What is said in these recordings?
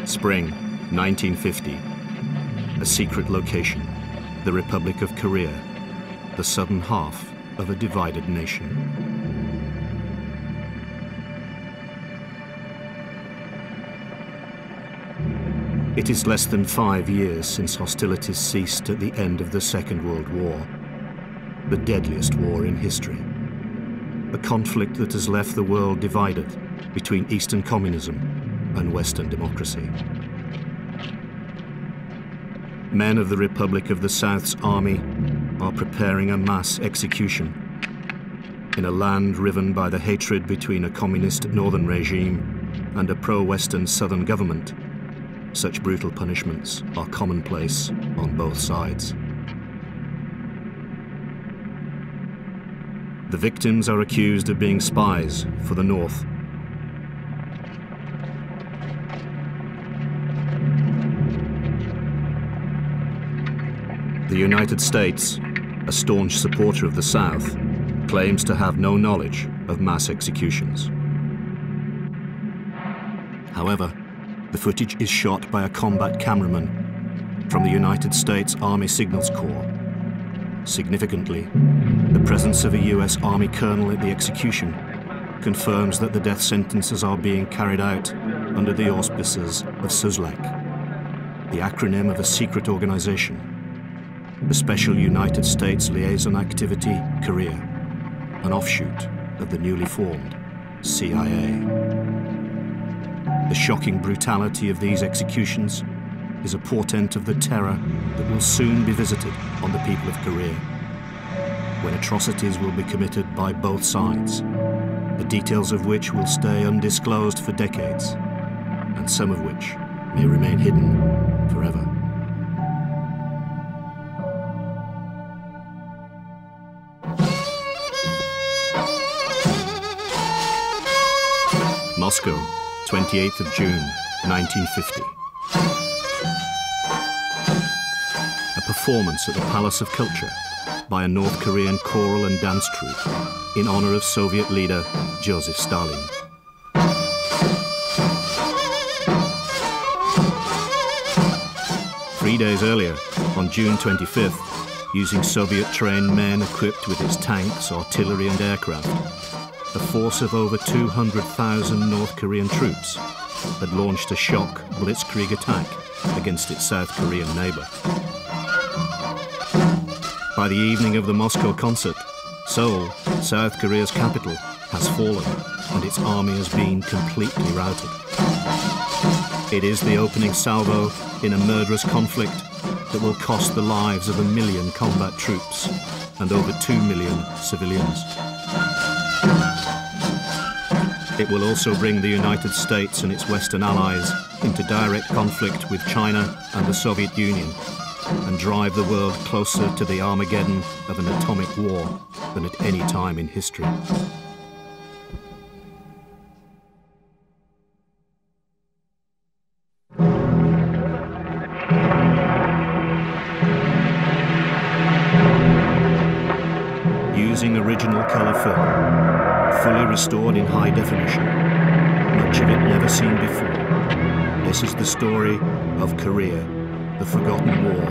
Spring 1950. A secret location, the Republic of Korea, the southern half of a divided nation. It is less than 5 years since hostilities ceased at the end of the Second World War, the deadliest war in history. A conflict that has left the world divided between Eastern communism and Western democracy. Men of the Republic of the South's army are preparing a mass execution in a land riven by the hatred between a communist northern regime and a pro-Western southern government. Such brutal punishments are commonplace on both sides. The victims are accused of being spies for the North. The United States, a staunch supporter of the South, claims to have no knowledge of mass executions. However, the footage is shot by a combat cameraman from the United States Army Signals Corps. Significantly, the presence of a US Army colonel at the execution confirms that the death sentences are being carried out under the auspices of SUSLAC, the acronym of a secret organization, the Special United States Liaison Activity Korea, an offshoot of the newly formed CIA. The shocking brutality of these executions is a portent of the terror that will soon be visited on the people of Korea, when atrocities will be committed by both sides, the details of which will stay undisclosed for decades, and some of which may remain hidden forever. Moscow, 28th of June, 1950. A performance at the Palace of Culture by a North Korean choral and dance troupe in honor of Soviet leader Joseph Stalin. Three days earlier, on June 25th, using Soviet-trained men equipped with its tanks, artillery and aircraft, a force of over 200,000 North Korean troops had launched a shock blitzkrieg attack against its South Korean neighbor. By the evening of the Moscow concert, Seoul, South Korea's capital, has fallen and its army has been completely routed. It is the opening salvo in a murderous conflict that will cost the lives of 1 million combat troops and over 2 million civilians. It will also bring the United States and its Western allies into direct conflict with China and the Soviet Union, and drive the world closer to the Armageddon of an atomic war than at any time in history. Using original colour film, fully restored in high definition, much of it never seen before, this is the story of Korea, the Forgotten War,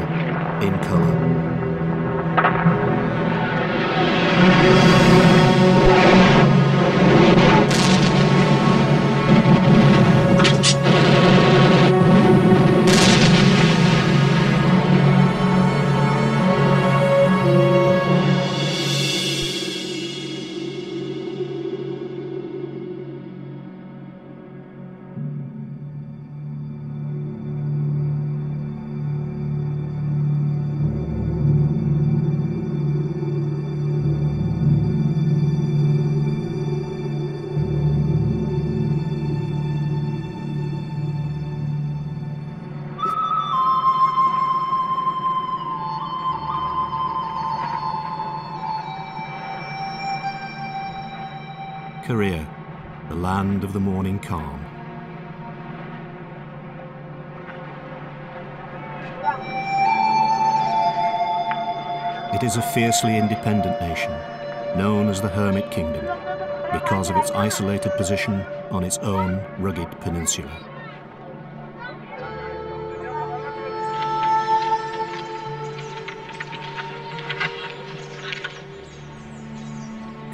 in colour. Korea, the land of the morning calm. It is a fiercely independent nation, known as the Hermit Kingdom, because of its isolated position on its own rugged peninsula.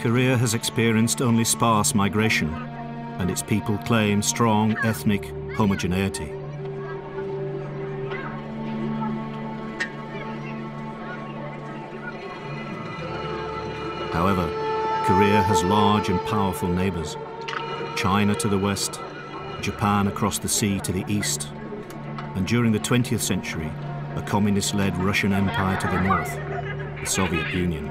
Korea has experienced only sparse migration, and its people claim strong ethnic homogeneity. However, Korea has large and powerful neighbors: China to the west, Japan across the sea to the east, and during the 20th century, a communist-led Russian empire to the north, the Soviet Union.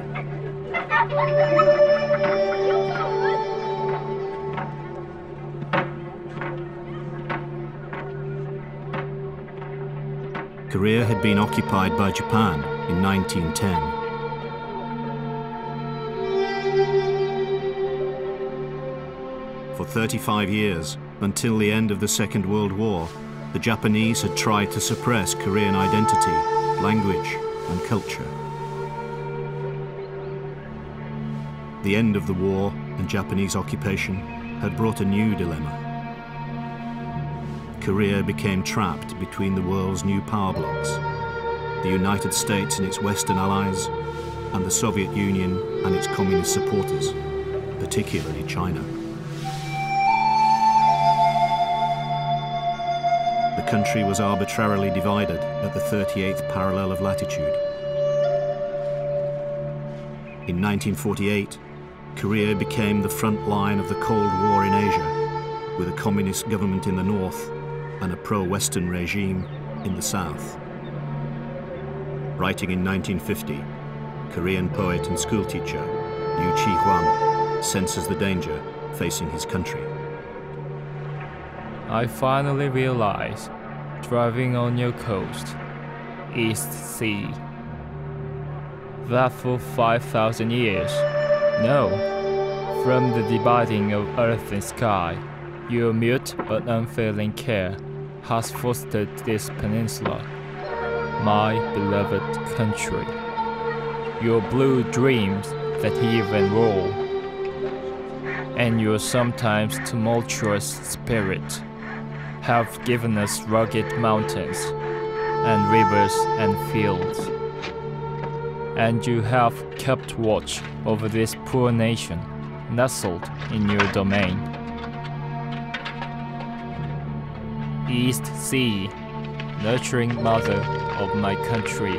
Korea had been occupied by Japan in 1910. For 35 years, until the end of the Second World War, the Japanese had tried to suppress Korean identity, language, and culture. The end of the war and Japanese occupation had brought a new dilemma. Korea became trapped between the world's new power blocs, the United States and its Western allies, and the Soviet Union and its communist supporters, particularly China. The country was arbitrarily divided at the 38th parallel of latitude. In 1948, Korea became the front line of the Cold War in Asia, with a communist government in the north and a pro-Western regime in the south. Writing in 1950, Korean poet and schoolteacher Yu Chi-hwan senses the danger facing his country. I finally realized, driving on your coast, East Sea, that for 5,000 years, no, from the dividing of earth and sky, your mute but unfailing care has fostered this peninsula, my beloved country. Your blue dreams that heave and roll, and your sometimes tumultuous spirit have given us rugged mountains and rivers and fields. And you have kept watch over this poor nation nestled in your domain. East Sea, nurturing mother of my country,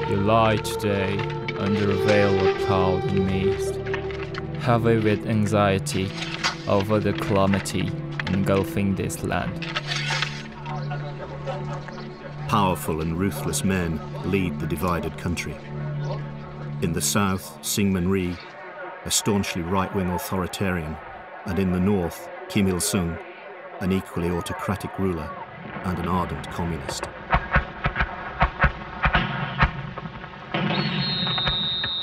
you lie today under a veil of cloud and mist, heavy with anxiety over the calamity engulfing this land. Powerful and ruthless men lead the divided country. In the south, Syngman Rhee, a staunchly right-wing authoritarian, and in the north, Kim Il-sung, an equally autocratic ruler and an ardent communist.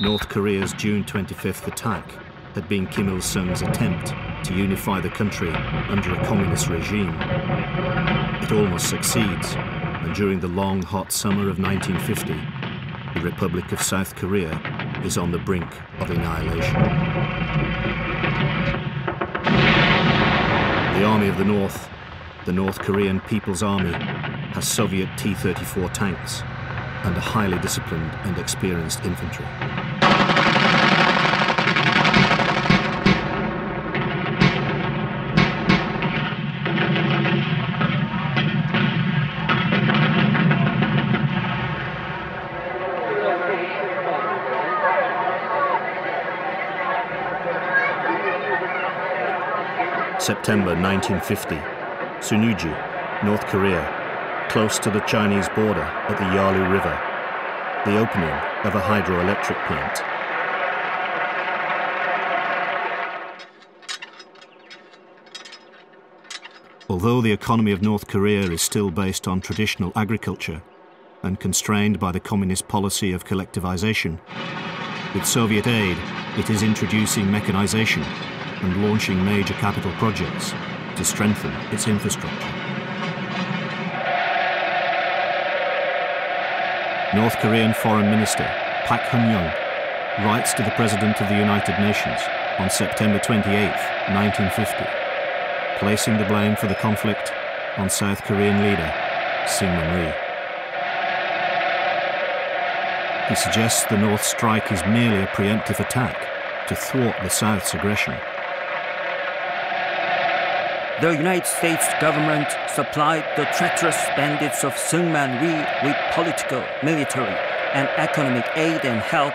North Korea's June 25th attack had been Kim Il-sung's attempt to unify the country under a communist regime. It almost succeeds, and during the long, hot summer of 1950, the Republic of South Korea is on the brink of annihilation. The Army of the North, the North Korean People's Army, has Soviet T-34 tanks and a highly disciplined and experienced infantry. September 1950, Sunuju, North Korea, close to the Chinese border at the Yalu River, the opening of a hydroelectric plant. Although the economy of North Korea is still based on traditional agriculture and constrained by the communist policy of collectivization, with Soviet aid, it is introducing mechanization and launching major capital projects to strengthen its infrastructure. North Korean Foreign Minister Pak Hun-young writes to the President of the United Nations on September 28, 1950, placing the blame for the conflict on South Korean leader Syngman Rhee. He suggests the North strike is merely a preemptive attack to thwart the South's aggression. The United States government supplied the treacherous bandits of Syngman Rhee with political, military, and economic aid and help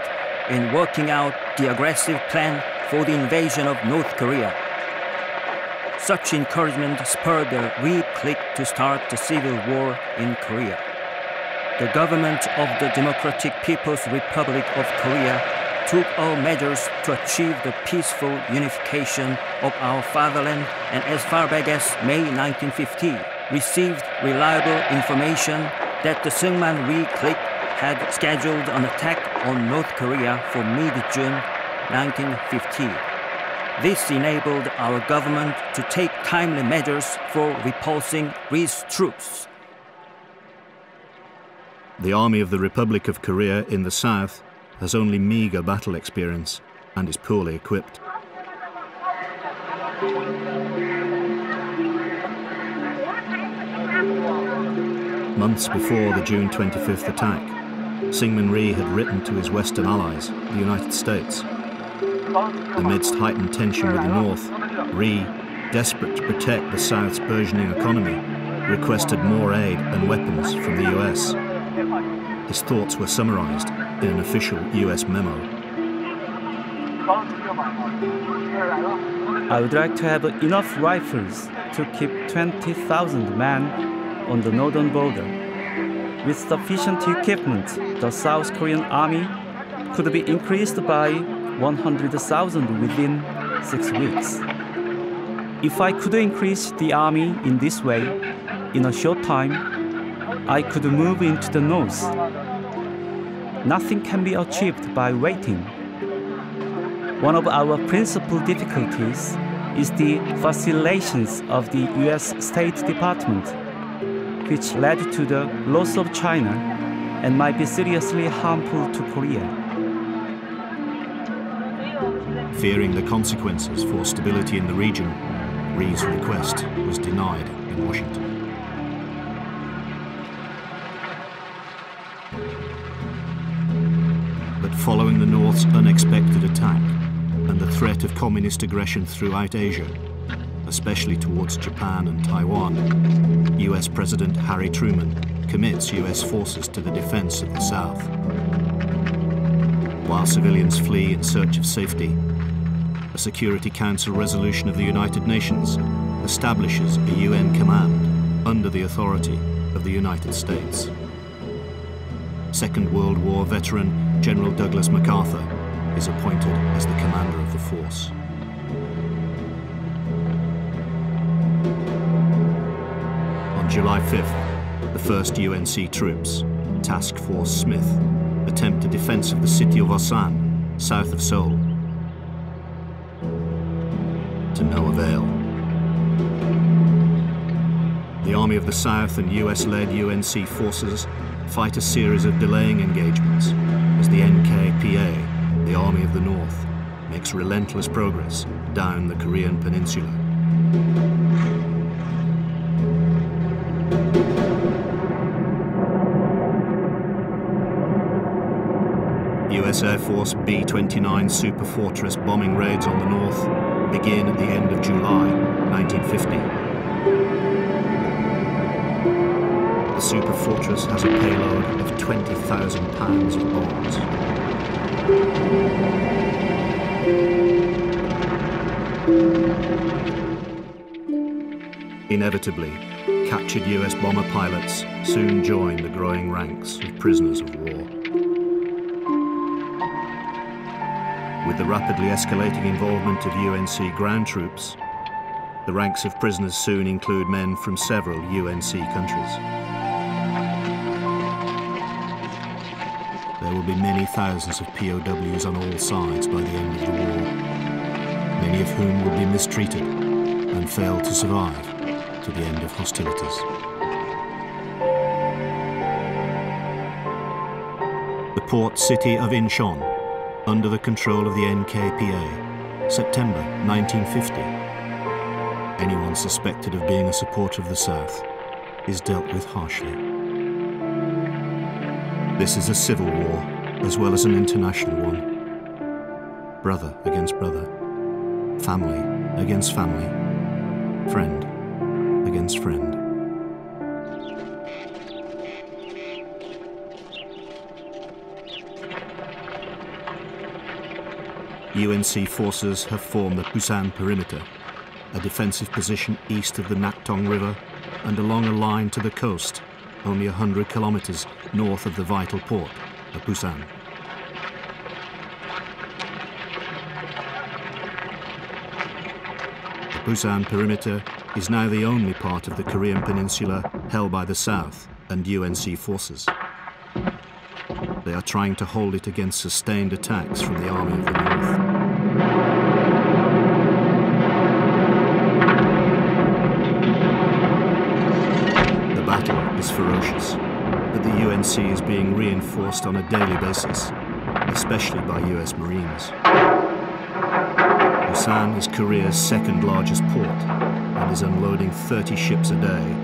in working out the aggressive plan for the invasion of North Korea. Such encouragement spurred the Rhee clique to start the civil war in Korea. The government of the Democratic People's Republic of Korea took all measures to achieve the peaceful unification of our fatherland, and as far back as May 1950, received reliable information that the Syngman Rhee clique had scheduled an attack on North Korea for mid-June 1950. This enabled our government to take timely measures for repulsing Rhee's troops. The Army of the Republic of Korea in the south has only meager battle experience and is poorly equipped. Months before the June 25th attack, Syngman Rhee had written to his Western allies, the United States. Amidst heightened tension with the North, Rhee, desperate to protect the South's burgeoning economy, requested more aid and weapons from the US. His thoughts were summarized in an official US memo. I would like to have enough rifles to keep 20,000 men on the northern border. With sufficient equipment, the South Korean army could be increased by 100,000 within 6 weeks. If I could increase the army in this way, in a short time, I could move into the north. Nothing can be achieved by waiting. One of our principal difficulties is the vacillations of the US State Department, which led to the loss of China and might be seriously harmful to Korea. Fearing the consequences for stability in the region, Rhee's request was denied in Washington. But following the North's unexpected attack and the threat of communist aggression throughout Asia, especially towards Japan and Taiwan, US President Harry Truman commits US forces to the defense of the South. While civilians flee in search of safety, a Security Council resolution of the United Nations establishes a UN command under the authority of the United States. Second World War veteran General Douglas MacArthur is appointed as the commander of the force. On July 5th, the first UNC troops, Task Force Smith, attempt a defense of the city of Osan, south of Seoul. To no avail. The Army of the South and US-led UNC forces fight a series of delaying engagements as the NKPA, the Army of the North, makes relentless progress down the Korean peninsula. US Air Force B-29 Super Fortress bombing raids on the north begin at the end of July 1950. The Super Fortress has a payload of 20,000 pounds of bombs. Inevitably, captured US bomber pilots soon join the growing ranks of prisoners of war. With the rapidly escalating involvement of UNC ground troops, the ranks of prisoners soon include men from several UNC countries. There will be many thousands of POWs on all sides by the end of the war, many of whom will be mistreated and fail to survive to the end of hostilities. The port city of Incheon, under the control of the NKPA, September 1950. Anyone suspected of being a supporter of the South is dealt with harshly. This is a civil war as well as an international one. brother against brother, family against family, friend against friend. UNC forces have formed the Busan perimeter, a defensive position east of the Naktong River and along a line to the coast, only 100 kilometers north of the vital port of Busan. The Busan perimeter is now the only part of the Korean peninsula held by the South and UNC forces. They are trying to hold it against sustained attacks from the Army of the North. The battle is ferocious, but the UNC is being reinforced on a daily basis, especially by US Marines. Busan is Korea's second largest port and is unloading 30 ships a day.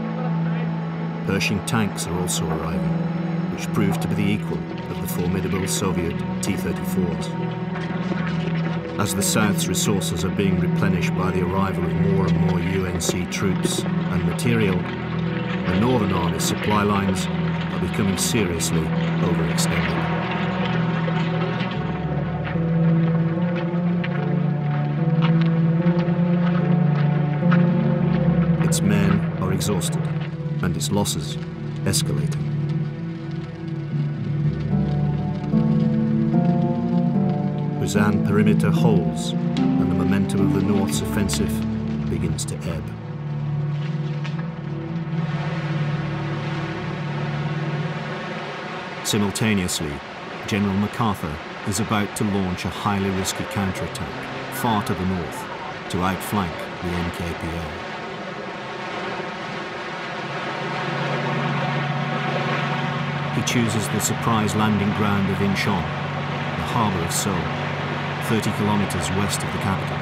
Pershing tanks are also arriving, which proved to be the equal of the formidable Soviet T-34s. As the South's resources are being replenished by the arrival of more and more UNC troops and material, the Northern Army's supply lines are becoming seriously overextended. Its men are exhausted, and its losses escalating. Busan perimeter holds, and the momentum of the North's offensive begins to ebb. Simultaneously, General MacArthur is about to launch a highly risky counterattack far to the north to outflank the NKPA. He chooses the surprise landing ground of Incheon, the harbour of Seoul, 30 kilometers west of the capital.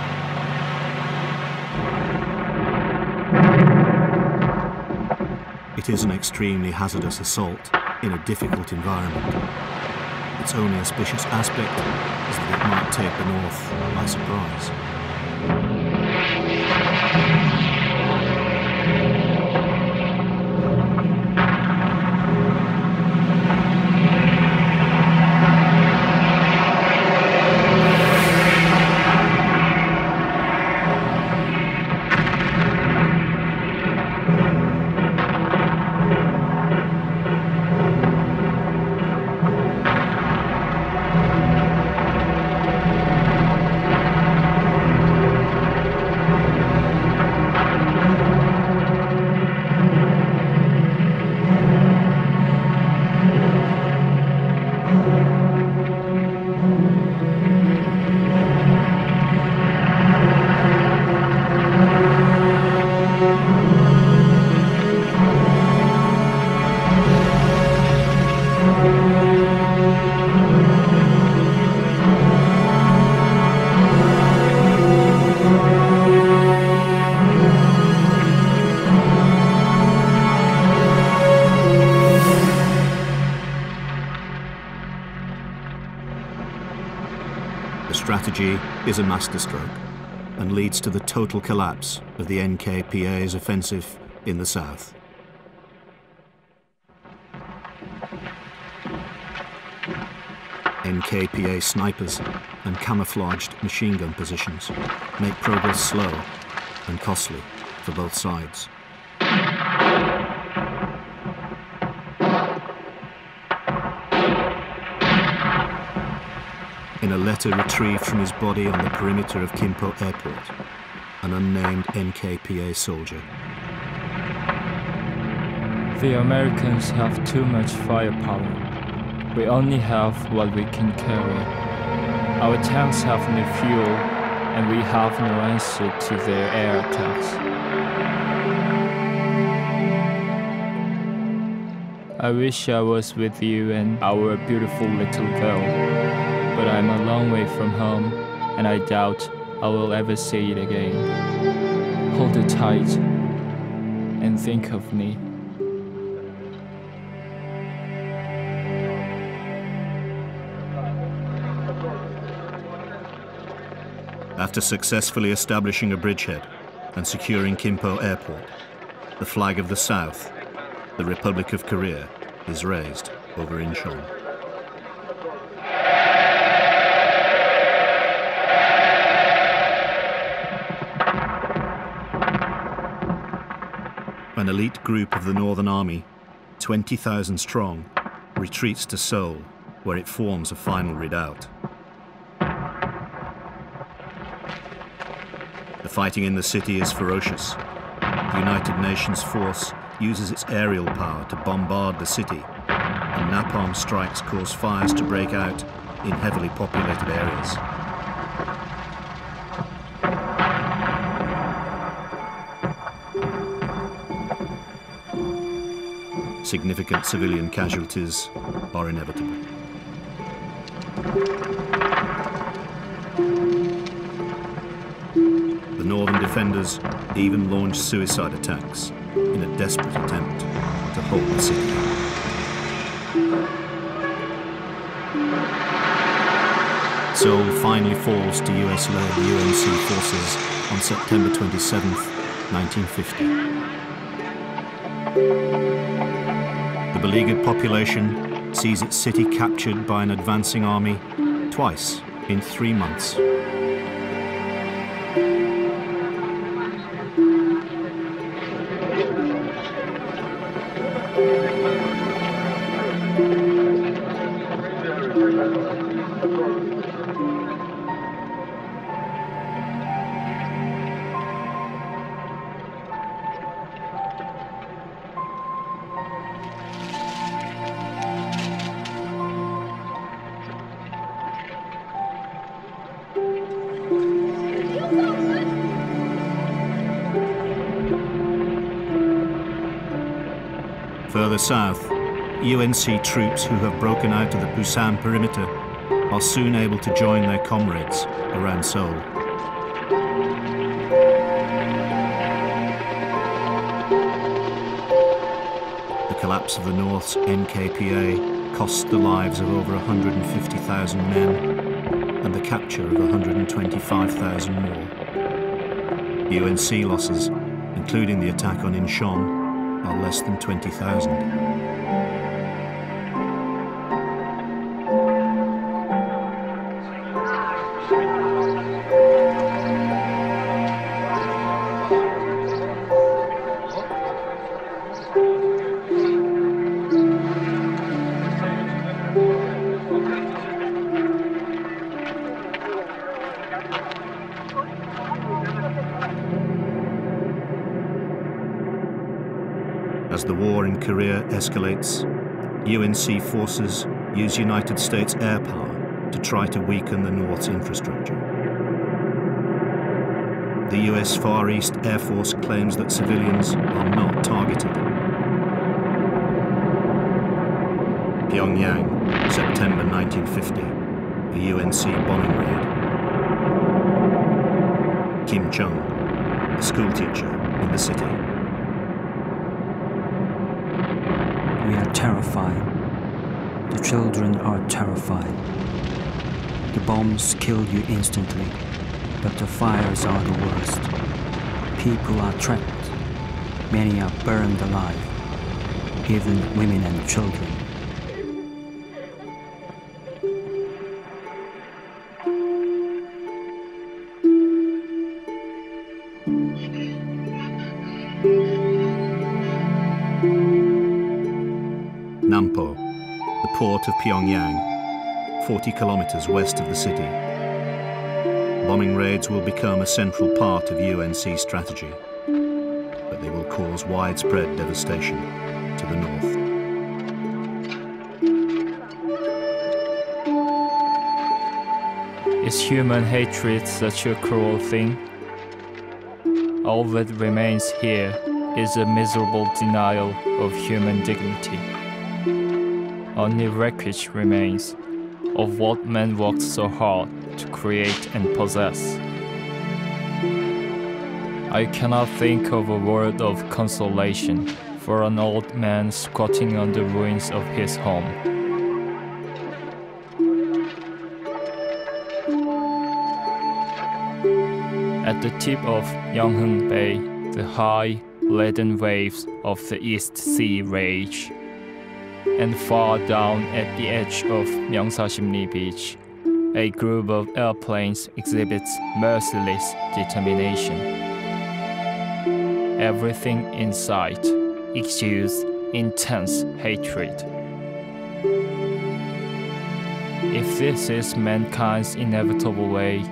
It is an extremely hazardous assault in a difficult environment. Its only auspicious aspect is that it might take the North by surprise. Strategy is a masterstroke and leads to the total collapse of the NKPA's offensive in the south. NKPA snipers and camouflaged machine gun positions make progress slow and costly for both sides. In a letter retrieved from his body on the perimeter of Kimpo Airport, an unnamed NKPA soldier. The Americans have too much firepower. We only have what we can carry. Our tanks have no fuel, and we have no answer to their air attacks. I wish I was with you and our beautiful little girl. But I'm a long way from home, and I doubt I will ever see it again. Hold it tight, and think of me. After successfully establishing a bridgehead and securing Kimpo Airport, the flag of the South, the Republic of Korea, is raised over Incheon. An elite group of the Northern Army, 20,000 strong, retreats to Seoul, where it forms a final redoubt. The fighting in the city is ferocious. The United Nations force uses its aerial power to bombard the city, and napalm strikes cause fires to break out in heavily populated areas. Significant civilian casualties are inevitable. The northern defenders even launched suicide attacks in a desperate attempt to hold the city. Seoul finally falls to US-led UNC forces on September 27, 1950. The beleaguered population sees its city captured by an advancing army twice in 3 months. Further south, UNC troops who have broken out of the Busan perimeter are soon able to join their comrades around Seoul. The collapse of the North's NKPA cost the lives of over 150,000 men and the capture of 125,000 more. The UNC losses, including the attack on Incheon, are less than 20,000. As the war in Korea escalates, UNC forces use United States air power to try to weaken the North's infrastructure. The US Far East Air Force claims that civilians are not targeted. Pyongyang, September 1950, a UNC bombing raid. Kim Chung, a schoolteacher in the city. We are terrified. The children are terrified. The bombs kill you instantly, but the fires are the worst. People are trapped. Many are burned alive, even women and children. Nampo, the port of Pyongyang, 40 kilometers west of the city. Bombing raids will become a central part of UNC strategy, but they will cause widespread devastation to the north. Is human hatred such a cruel thing? All that remains here is a miserable denial of human dignity. Only wreckage remains of what men worked so hard to create and possess. I cannot think of a word of consolation for an old man squatting on the ruins of his home. At the tip of Yongheng Bay, the high, leaden waves of the East Sea rage. And far down at the edge of Myeongsa-simri Beach, a group of airplanes exhibits merciless determination. Everything in sight exudes intense hatred. If this is mankind's inevitable way,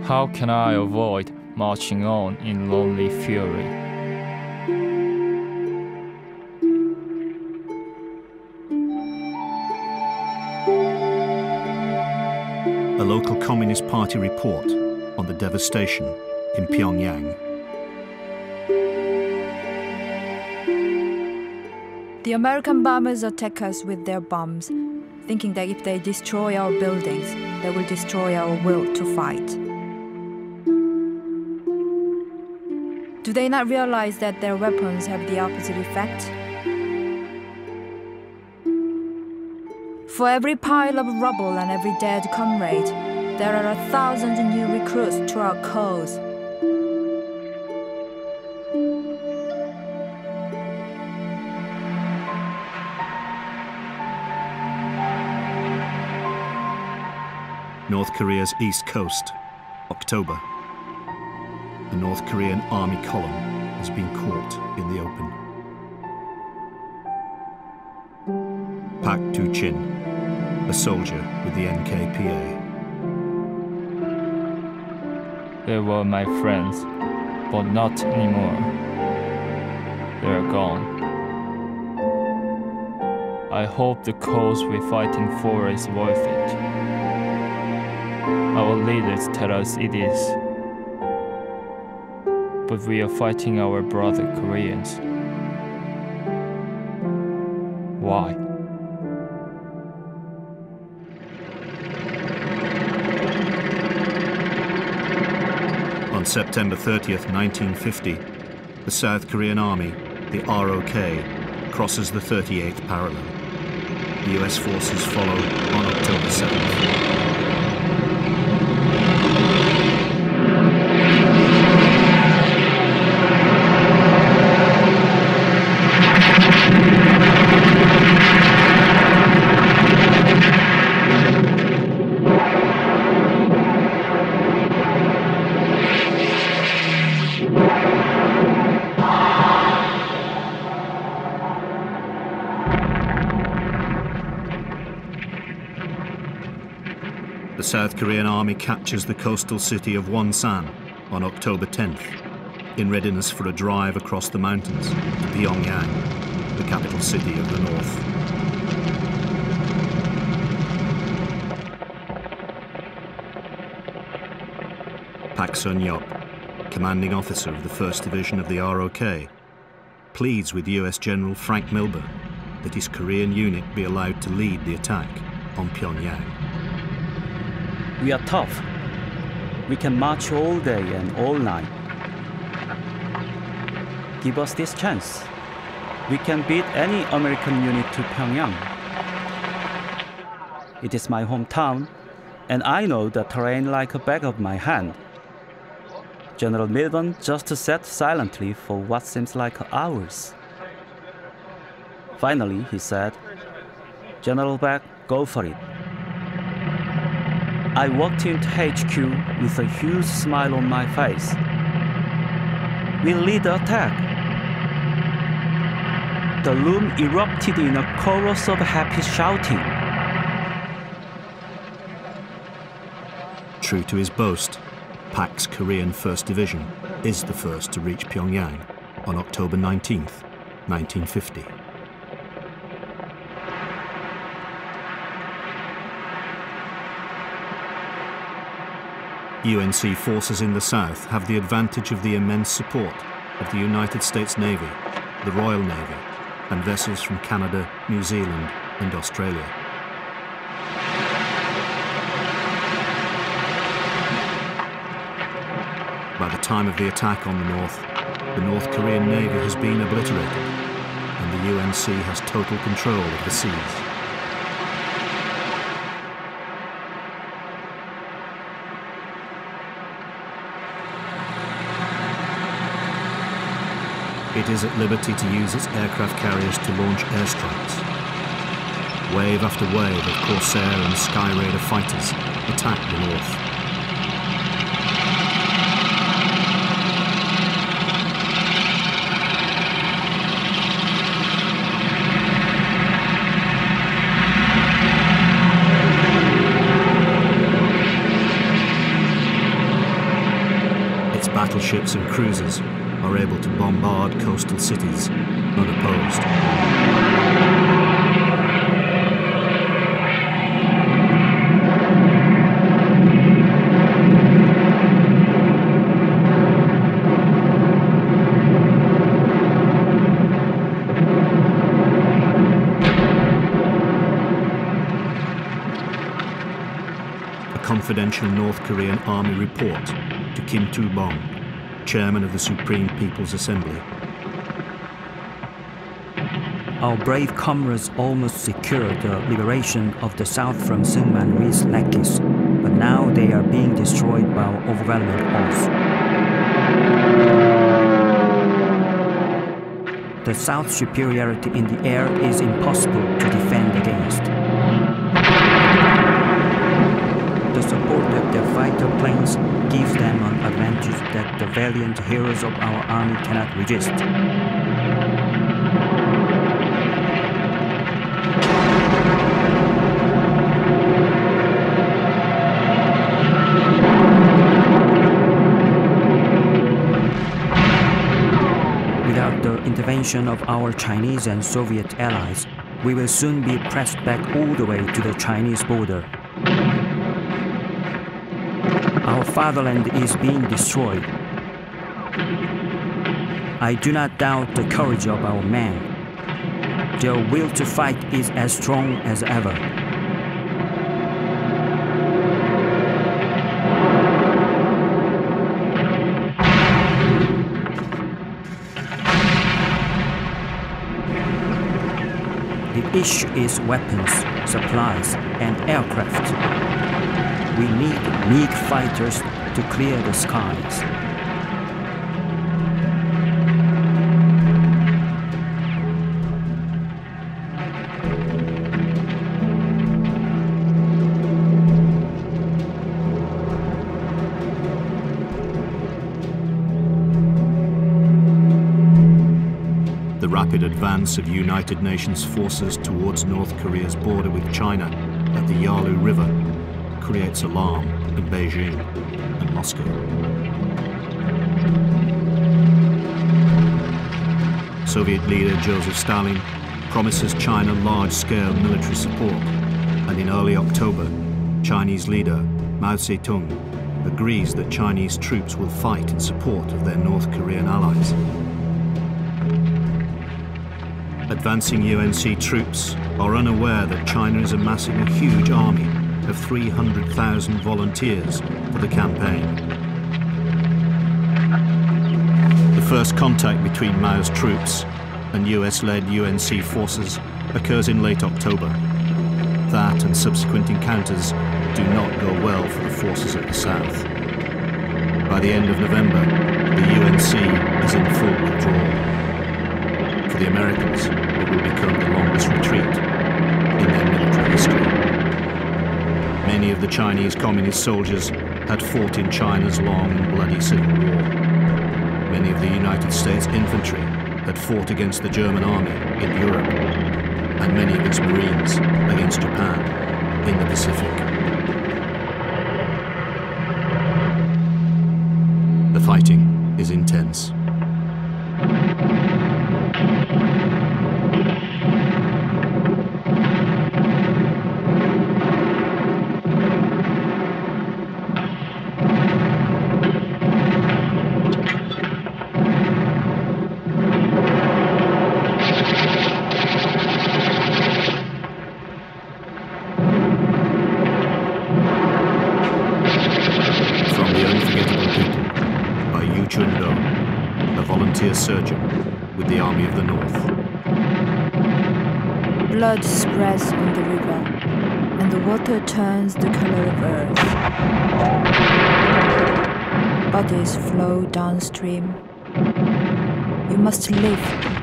how can I avoid marching on in lonely fury? A local Communist Party report on the devastation in Pyongyang. The American bombers attack us with their bombs, thinking that if they destroy our buildings, they will destroy our will to fight. Do they not realize that their weapons have the opposite effect? For every pile of rubble and every dead comrade, there are 1,000 new recruits to our cause. North Korea's east coast, October. The North Korean army column has been caught in the open. Pak Tu-chin, a soldier with the NKPA. They were my friends, but not anymore. They are gone. I hope the cause we're fighting for is worth it. Our leaders tell us it is. But we are fighting our brother Koreans. Why? On September 30th, 1950, the South Korean Army, the ROK, crosses the 38th parallel. The US forces follow on October 7th. The South Korean army captures the coastal city of Wonsan on October 10th, in readiness for a drive across the mountains to Pyongyang, the capital city of the north. Pak Sun-yeop, commanding officer of the 1st Division of the ROK, pleads with US General Frank Milburn that his Korean unit be allowed to lead the attack on Pyongyang. We are tough. We can march all day and all night. Give us this chance. We can beat any American unit to Pyongyang. It is my hometown, and I know the terrain like the back of my hand. General Milburn just sat silently for what seems like hours. Finally, he said, "General Beck, go for it." I walked into HQ with a huge smile on my face. We'll lead the attack. The room erupted in a chorus of happy shouting. True to his boast, Pak's Korean 1st Division is the first to reach Pyongyang on October 19th, 1950. UNC forces in the south have the advantage of the immense support of the United States Navy, the Royal Navy, and vessels from Canada, New Zealand, and Australia. By the time of the attack on the North Korean Navy has been obliterated, and the UNC has total control of the seas. it is at liberty to use its aircraft carriers to launch airstrikes. Wave after wave of Corsair and Sky Raider fighters attack the north. Battleships and cruisers are able to bombard coastal cities unopposed. A confidential North Korean army report to Kim Tu-bong, chairman of the Supreme People's Assembly. Our brave comrades almost secured the liberation of the South from Syngman Rhee's lackeys, but now they are being destroyed by our overwhelming odds. The South's superiority in the air is impossible to defend against. The support of their fighter planes gives them an advantage that the valiant heroes of our army cannot resist. Without the intervention of our Chinese and Soviet allies, we will soon be pressed back all the way to the Chinese border. Our fatherland is being destroyed. I do not doubt the courage of our men. Their will to fight is as strong as ever. The issue is weapons, supplies, and aircraft. We need MiG fighters to clear the skies. The rapid advance of United Nations forces towards North Korea's border with China at the Yalu River creates alarm in Beijing and Moscow. Soviet leader Joseph Stalin promises China large-scale military support, and in early October, Chinese leader Mao Zedong agrees that Chinese troops will fight in support of their North Korean allies. Advancing UNC troops are unaware that China is amassing a huge army of 300,000 volunteers for the campaign. The first contact between Mao's troops and US-led UNC forces occurs in late October. That and subsequent encounters do not go well for the forces of the South. By the end of November, the UNC is in full withdrawal. For the Americans, it will become the longest retreat in their military history. Many of the Chinese communist soldiers had fought in China's long and bloody civil war. Many of the United States infantry had fought against the German army in Europe, and many of its Marines against Japan in the Pacific. The fighting is intense. Surgeon with the Army of the North. Blood spreads on the river, and the water turns the color of earth. Bodies flow downstream. You must live.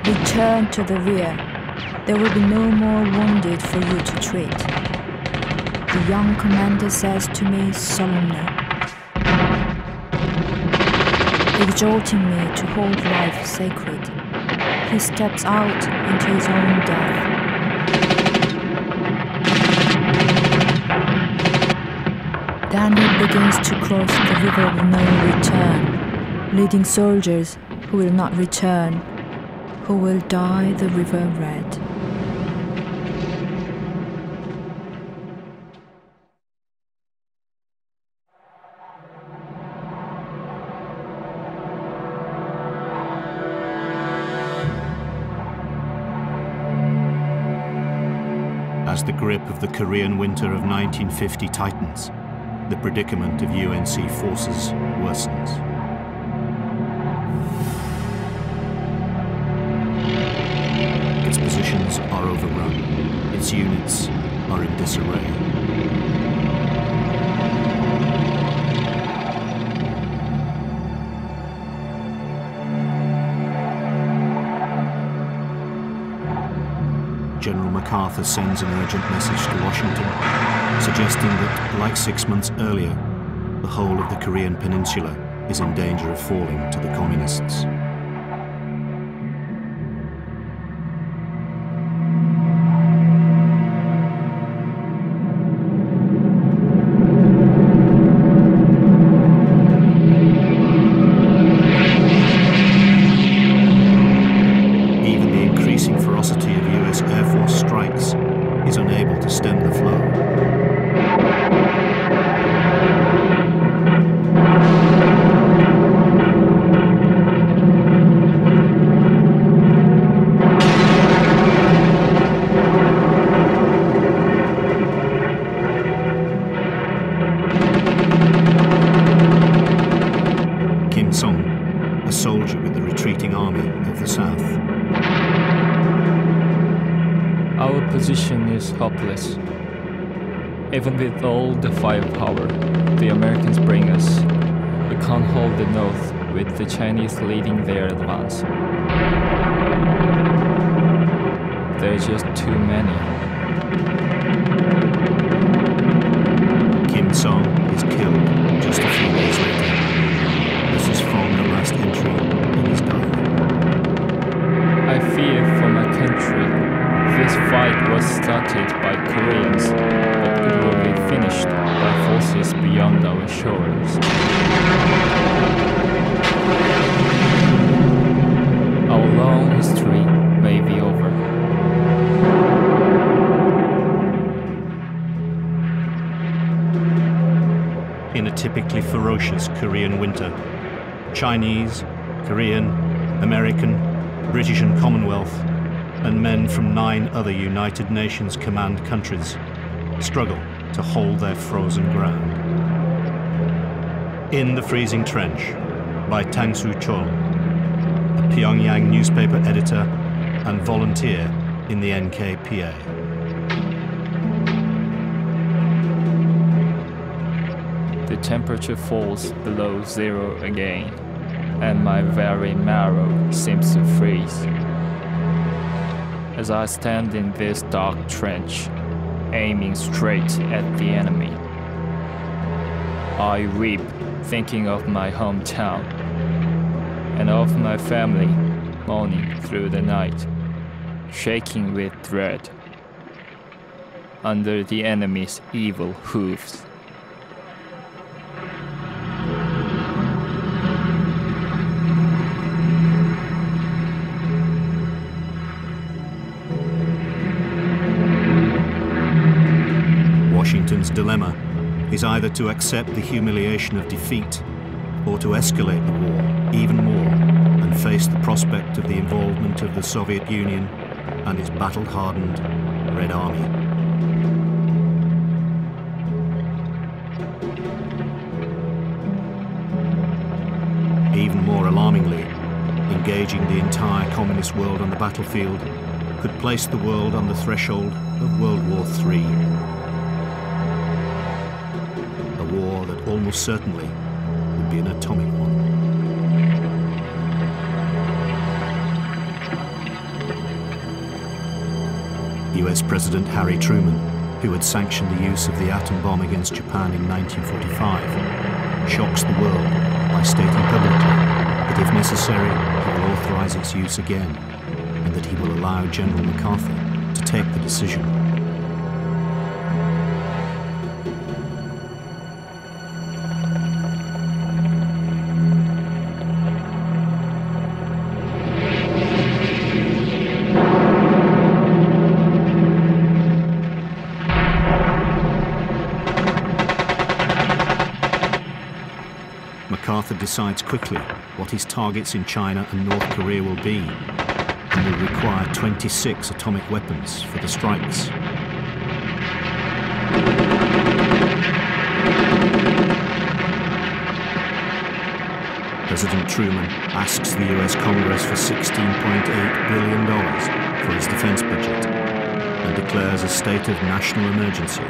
Return to the rear. There will be no more wounded for you to treat. The young commander says to me solemnly, exhorting me to hold life sacred. He steps out into his own death. Then he begins to cross the river of no return, leading soldiers who will not return, who will dye the river red. As the grip of the Korean winter of 1950 tightens, the predicament of UNC forces worsens. Its positions are overrun, its units are in disarray. General MacArthur sends an urgent message to Washington, suggesting that, like 6 months earlier, the whole of the Korean peninsula is in danger of falling to the communists. Our position is hopeless. Even with all the firepower the Americans bring us, we can't hold the north with the Chinese leading their advance. There are just too many. Kim Song is killed just a few days later. This is from the last entry in his diary. I fear for my country. This fight was started by Koreans, but it will be finished by forces beyond our shores. Our long history may be over. In a typically ferocious Korean winter, Chinese, Korean, American, British and Commonwealth, and men from 9 other United Nations command countries struggle to hold their frozen ground. In the Freezing Trench by Tang Soo Chol, a Pyongyang newspaper editor and volunteer in the NKPA. The temperature falls below 0 again, and my very marrow seems to freeze. As I stand in this dark trench, aiming straight at the enemy, I weep thinking of my hometown and of my family mourning through the night, shaking with dread under the enemy's evil hooves. Washington's dilemma is either to accept the humiliation of defeat or to escalate the war even more and face the prospect of the involvement of the Soviet Union and its battle-hardened Red Army. Even more alarmingly, engaging the entire communist world on the battlefield could place the world on the threshold of World War III. A war that almost certainly would be an atomic one. US President Harry Truman, who had sanctioned the use of the atom bomb against Japan in 1945, shocks the world by stating publicly that if necessary, he will authorize its use again, and that he will allow General MacArthur to take the decision. MacArthur decides quickly what his targets in China and North Korea will be, and will require 26 atomic weapons for the strikes. President Truman asks the US Congress for $16.8 billion for his defense budget and declares a state of national emergency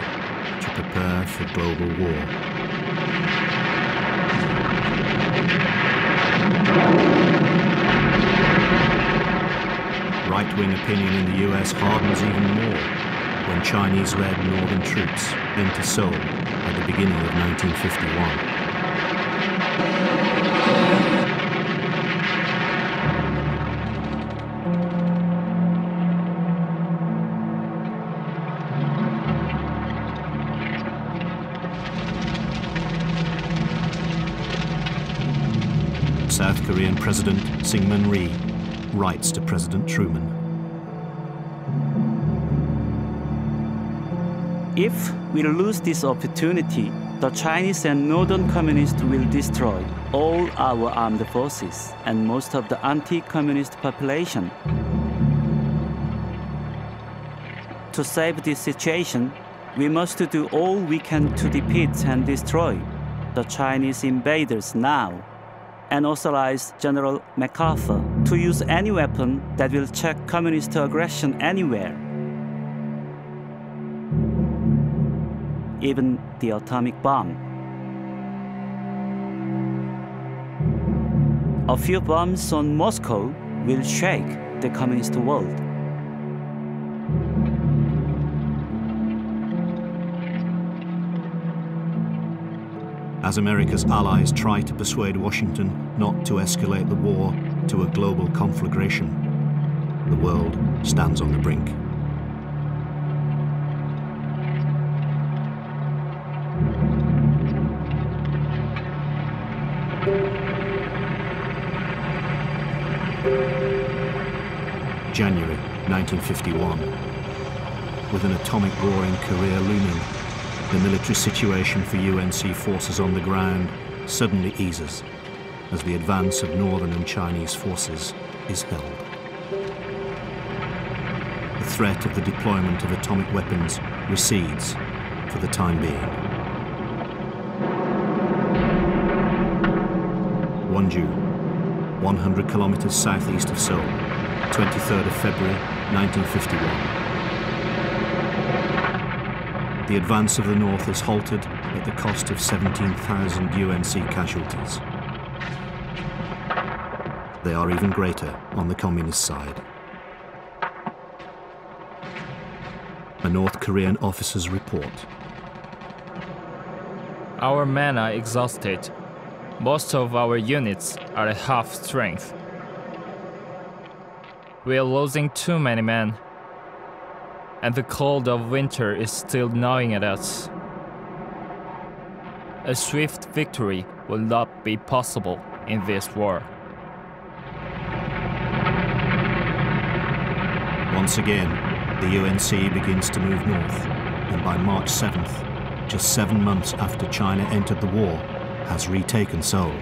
to prepare for global war. Right-wing opinion in the US hardens even more when Chinese-led northern troops enter Seoul at the beginning of 1951. South Korean President Syngman Rhee writes to President Truman. If we lose this opportunity, the Chinese and Northern Communists will destroy all our armed forces and most of the anti-communist population. To save this situation, we must do all we can to defeat and destroy the Chinese invaders now, and authorize General MacArthur to use any weapon that will check communist aggression anywhere, even the atomic bomb. A few bombs on Moscow will shake the communist world. As America's allies try to persuade Washington not to escalate the war to a global conflagration, the world stands on the brink. January 1951. With an atomic war in Korea looming, the military situation for UNC forces on the ground suddenly eases as the advance of northern and Chinese forces is held. The threat of the deployment of atomic weapons recedes for the time being. Wonju, 100 kilometers southeast of Seoul, 23rd of February 1951. The advance of the North is halted at the cost of 17,000 UNC casualties. They are even greater on the communist side. A North Korean officer's report. Our men are exhausted. Most of our units are at half strength. We are losing too many men, and the cold of winter is still gnawing at us. A swift victory will not be possible in this war. Once again, the UNC begins to move north, and by March 7th, just 7 months after China entered the war, has retaken Seoul.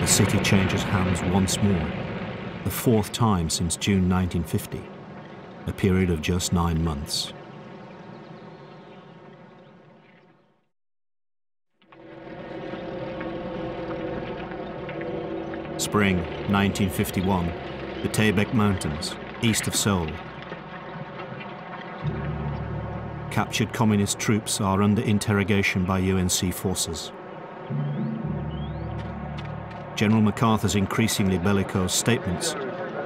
The city changes hands once more, the 4th time since June 1950. A period of just 9 months. Spring 1951, the Taebaek Mountains, east of Seoul. Captured communist troops are under interrogation by UNC forces. General MacArthur's increasingly bellicose statements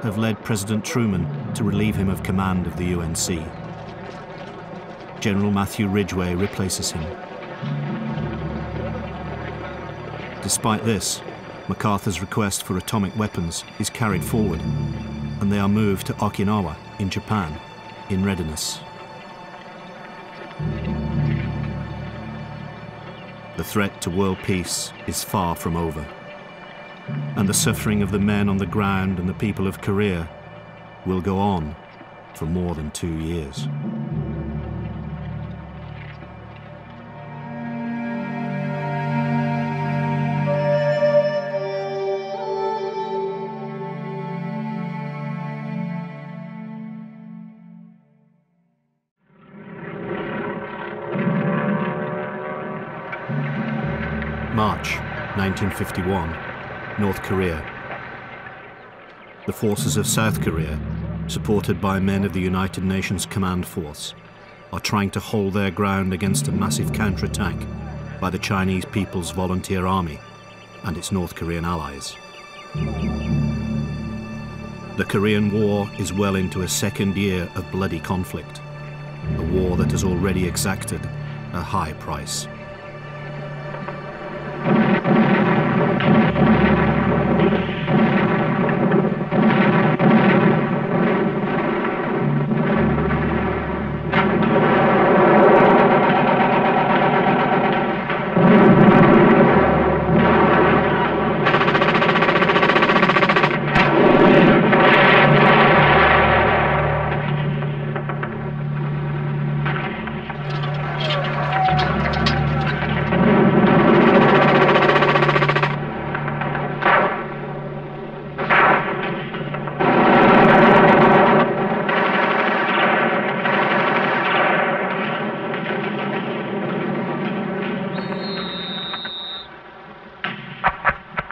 have led President Truman to relieve him of command of the UNC. General Matthew Ridgway replaces him. Despite this, MacArthur's request for atomic weapons is carried forward, and they are moved to Okinawa in Japan in readiness. The threat to world peace is far from over, and the suffering of the men on the ground and the people of Korea will go on for more than 2 years. March 1951, North Korea. The forces of South Korea, supported by men of the United Nations Command Force, are trying to hold their ground against a massive counterattack by the Chinese People's Volunteer Army and its North Korean allies. The Korean War is well into a second year of bloody conflict, a war that has already exacted a high price.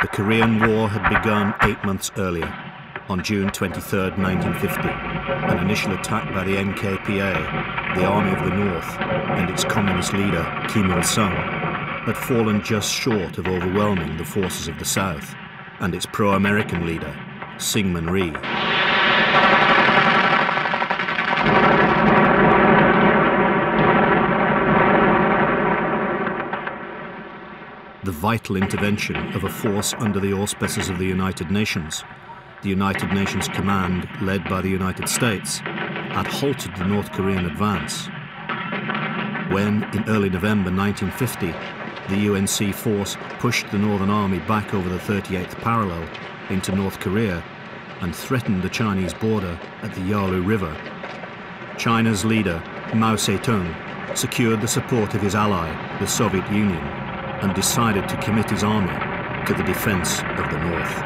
The Korean War had begun 8 months earlier, on June 23, 1950. An initial attack by the NKPA, the Army of the North, and its communist leader, Kim Il-sung, had fallen just short of overwhelming the forces of the South and its pro-American leader, Syngman Rhee. The vital intervention of a force under the auspices of the United Nations, the United Nations Command, led by the United States, had halted the North Korean advance. When, in early November 1950, the UNC force pushed the Northern Army back over the 38th parallel into North Korea and threatened the Chinese border at the Yalu River, China's leader, Mao Zedong, secured the support of his ally, the Soviet Union, and decided to commit his army to the defense of the North.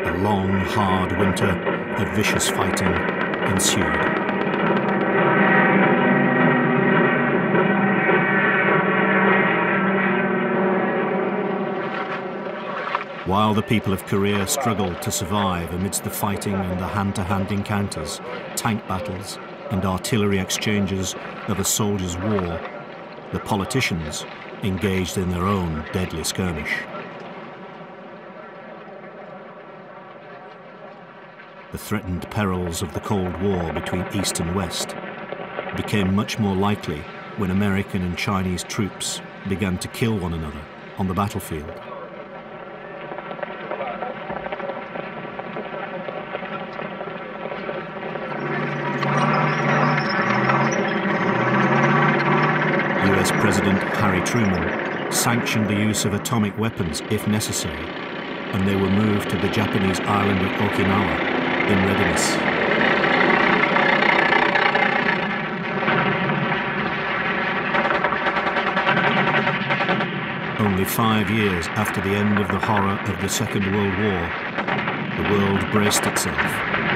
A long, hard winter of vicious fighting ensued. While the people of Korea struggled to survive amidst the fighting and the hand-to-hand encounters, tank battles, and artillery exchanges of a soldier's war, the politicians engaged in their own deadly skirmish. The threatened perils of the Cold War between East and West became much more likely when American and Chinese troops began to kill one another on the battlefield. US President Harry Truman sanctioned the use of atomic weapons if necessary, and they were moved to the Japanese island of Okinawa in readiness. Only 5 years after the end of the horror of the Second World War, the world braced itself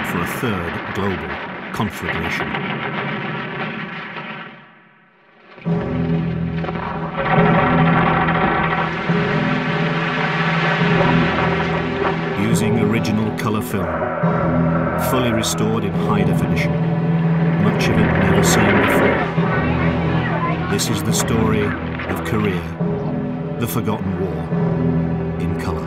for a third global conflagration. original colour film, fully restored in high definition, much of it never seen before. This is the story of Korea, the forgotten war, in colour.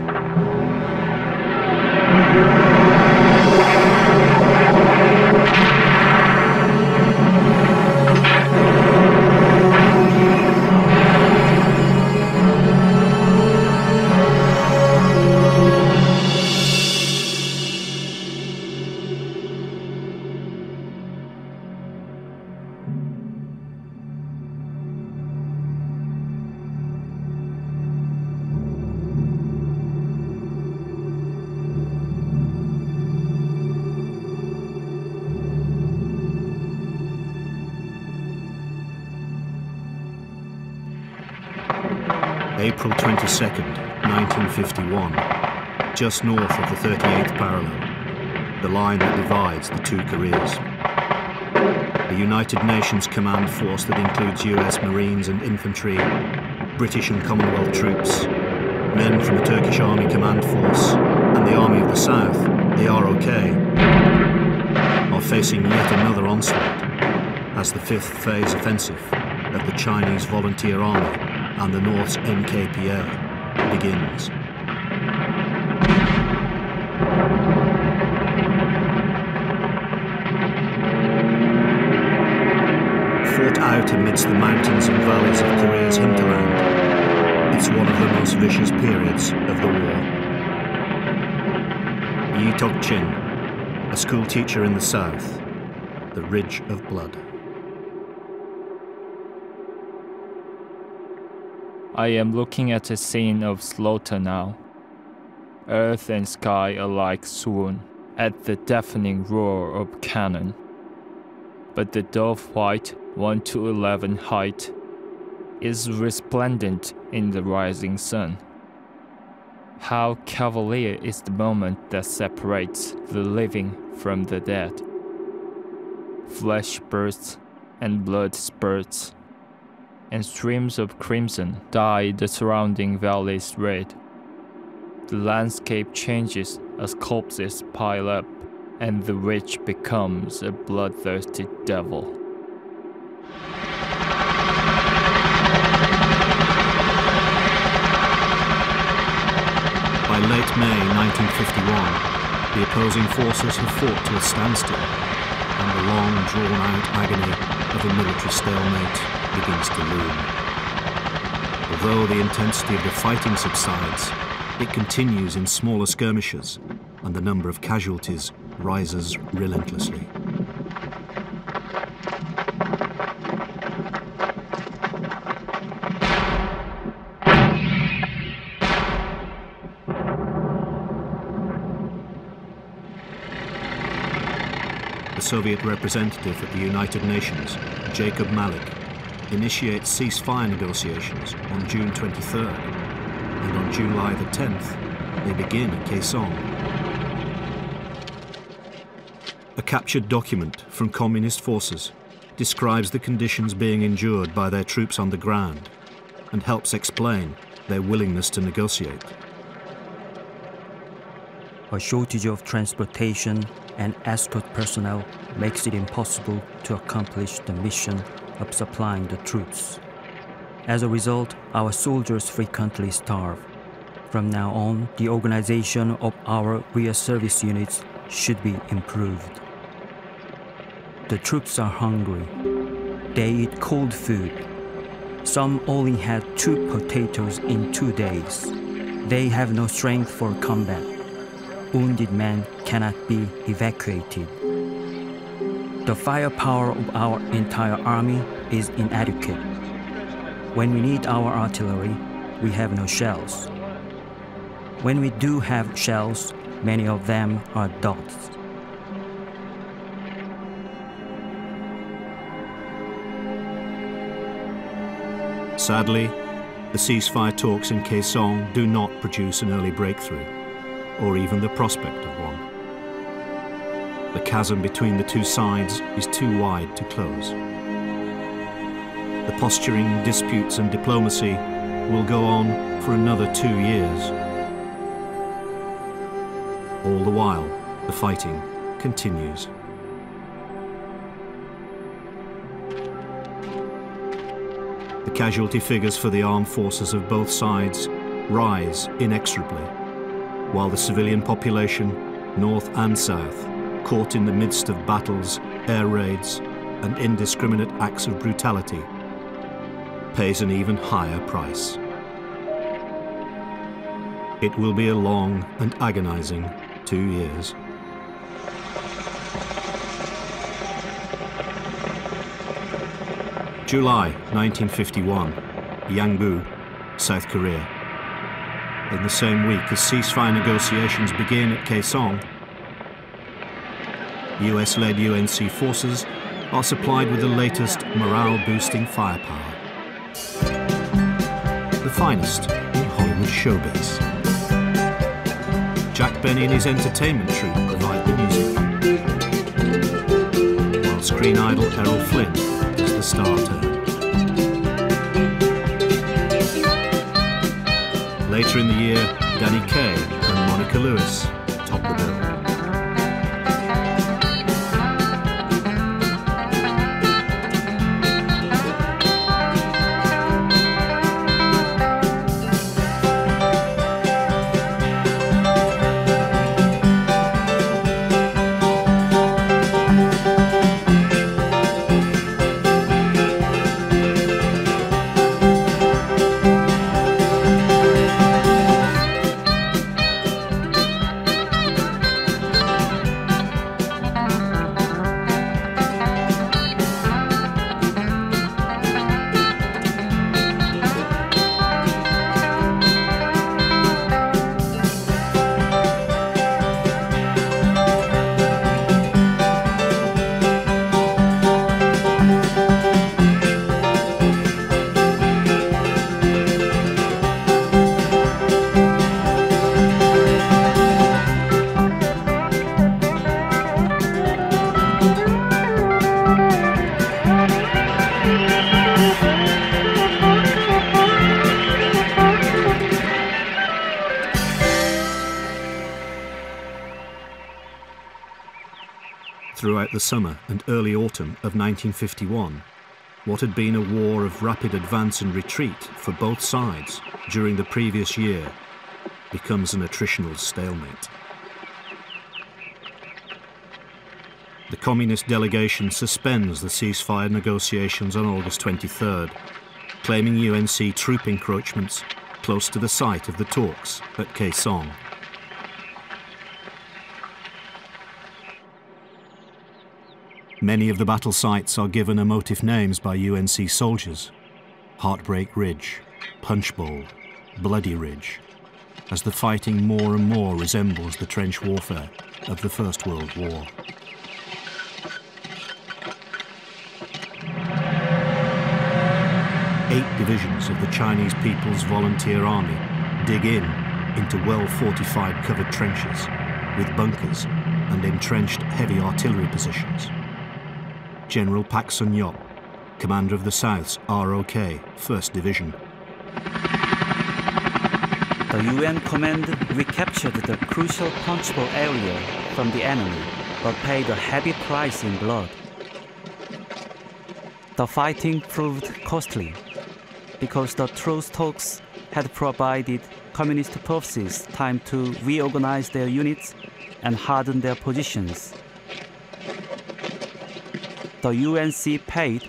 April 22nd, 1951, just north of the 38th parallel, the line that divides the two Koreas. The United Nations command force that includes US Marines and infantry, British and Commonwealth troops, men from the Turkish Army Command Force, and the Army of the South, the ROK, are facing yet another onslaught as the fifth phase offensive of the Chinese Volunteer Army and the North's NKPA begins. Fought out amidst the mountains and valleys of Korea's hinterland, it's one of the most vicious periods of the war. Yi Tok-chin, a school teacher in the south, the Ridge of Blood. I am looking at a scene of slaughter now. Earth and sky alike swoon at the deafening roar of cannon. But the dove-white 1-11 height is resplendent in the rising sun. How cavalier is the moment that separates the living from the dead. Flesh bursts and blood spurts, and streams of crimson dye the surrounding valleys red. The landscape changes as corpses pile up, and the witch becomes a bloodthirsty devil. By late May 1951, the opposing forces have fought to a standstill, and the long drawn-out agony of a military stalemate begins to loom. Although the intensity of the fighting subsides, it continues in smaller skirmishes, and the number of casualties rises relentlessly. The Soviet representative at the United Nations, Jacob Malik, initiates ceasefire negotiations on June 23rd, and on July the 10th, they begin at Kaesong. A captured document from communist forces describes the conditions being endured by their troops on the ground and helps explain their willingness to negotiate. A shortage of transportation and escort personnel makes it impossible to accomplish the mission of supplying the troops. As a result, our soldiers frequently starve. From now on, the organization of our rear service units should be improved. The troops are hungry. They eat cold food. Some only had 2 potatoes in 2 days. They have no strength for combat. Wounded men cannot be evacuated. The firepower of our entire army is inadequate. When we need our artillery, we have no shells. When we do have shells, many of them are dots. Sadly, the ceasefire talks in Kaesong do not produce an early breakthrough, or even the prospect of one. The chasm between the two sides is too wide to close. The posturing, disputes and diplomacy will go on for another 2 years. All the while, the fighting continues. The casualty figures for the armed forces of both sides rise inexorably, while the civilian population, north and south, caught in the midst of battles, air raids, and indiscriminate acts of brutality, pays an even higher price. It will be a long and agonizing 2 years. July 1951, Yangbu, South Korea. In the same week as ceasefire negotiations begin at Kaesong, US-led UNC forces are supplied with the latest morale-boosting firepower. The finest in Hollywood showbiz. Jack Benny and his entertainment troupe provide the music, while screen idol Errol Flynn is the star turn. Later in the year, Danny Kaye and Monica Lewis top the bill. Throughout the summer and early autumn of 1951, what had been a war of rapid advance and retreat for both sides during the previous year becomes an attritional stalemate. The communist delegation suspends the ceasefire negotiations on August 23rd, claiming UNC troop encroachments close to the site of the talks at Kaesong. Many of the battle sites are given emotive names by UNC soldiers: Heartbreak Ridge, Punch Bowl, Bloody Ridge, as the fighting more and more resembles the trench warfare of the First World War. Eight divisions of the Chinese People's Volunteer Army dig into well-fortified covered trenches with bunkers and entrenched heavy artillery positions. General Pak Sun-yop, commander of the South's ROK 1st Division. The UN command recaptured the crucial Punch Bowl area from the enemy, but paid a heavy price in blood. The fighting proved costly, because the truce talks had provided communist forces time to reorganize their units and harden their positions. The UNC paid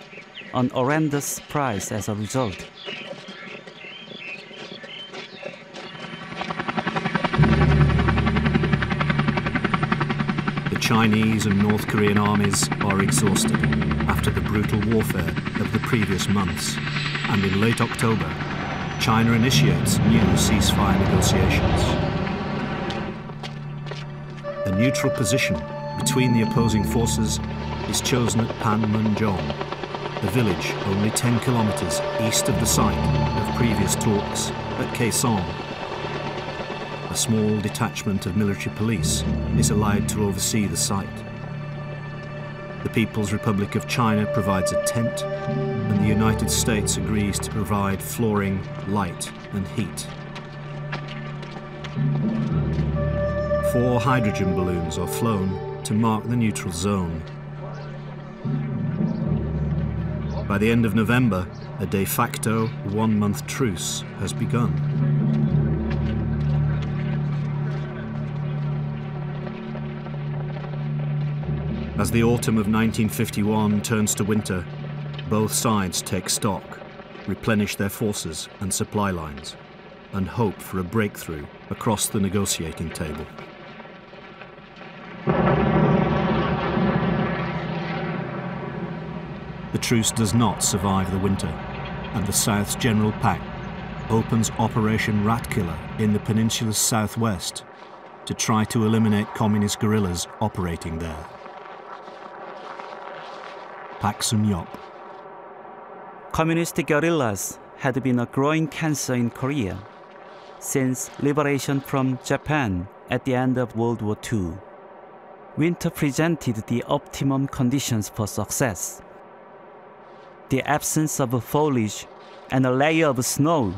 an horrendous price as a result. The Chinese and North Korean armies are exhausted after the brutal warfare of the previous months, and in late October, China initiates new ceasefire negotiations. A neutral position between the opposing forces is chosen at Panmunjom, a village only 10 kilometers east of the site of previous talks at Kaesong. A small detachment of military police is allowed to oversee the site. The People's Republic of China provides a tent, and the United States agrees to provide flooring, light, and heat. 4 hydrogen balloons are flown to mark the neutral zone. By the end of November, a de facto 1-month truce has begun. As the autumn of 1951 turns to winter, both sides take stock, replenish their forces and supply lines, and hope for a breakthrough across the negotiating table. The truce does not survive the winter, and the South's General Pact opens Operation Ratkiller in the peninsula's southwest to try to eliminate communist guerrillas operating there. Pak Sun-yop. Communist guerrillas had been a growing cancer in Korea since liberation from Japan at the end of World War II. Winter presented the optimum conditions for success. The absence of foliage and a layer of snow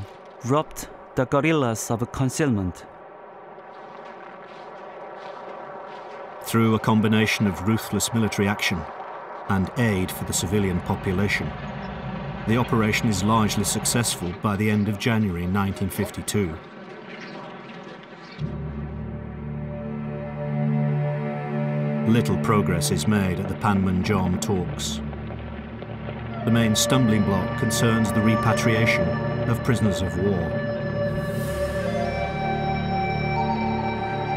robbed the guerrillas of concealment. Through a combination of ruthless military action and aid for the civilian population, the operation is largely successful by the end of January 1952. Little progress is made at the Panmunjom talks. The main stumbling block concerns the repatriation of prisoners of war.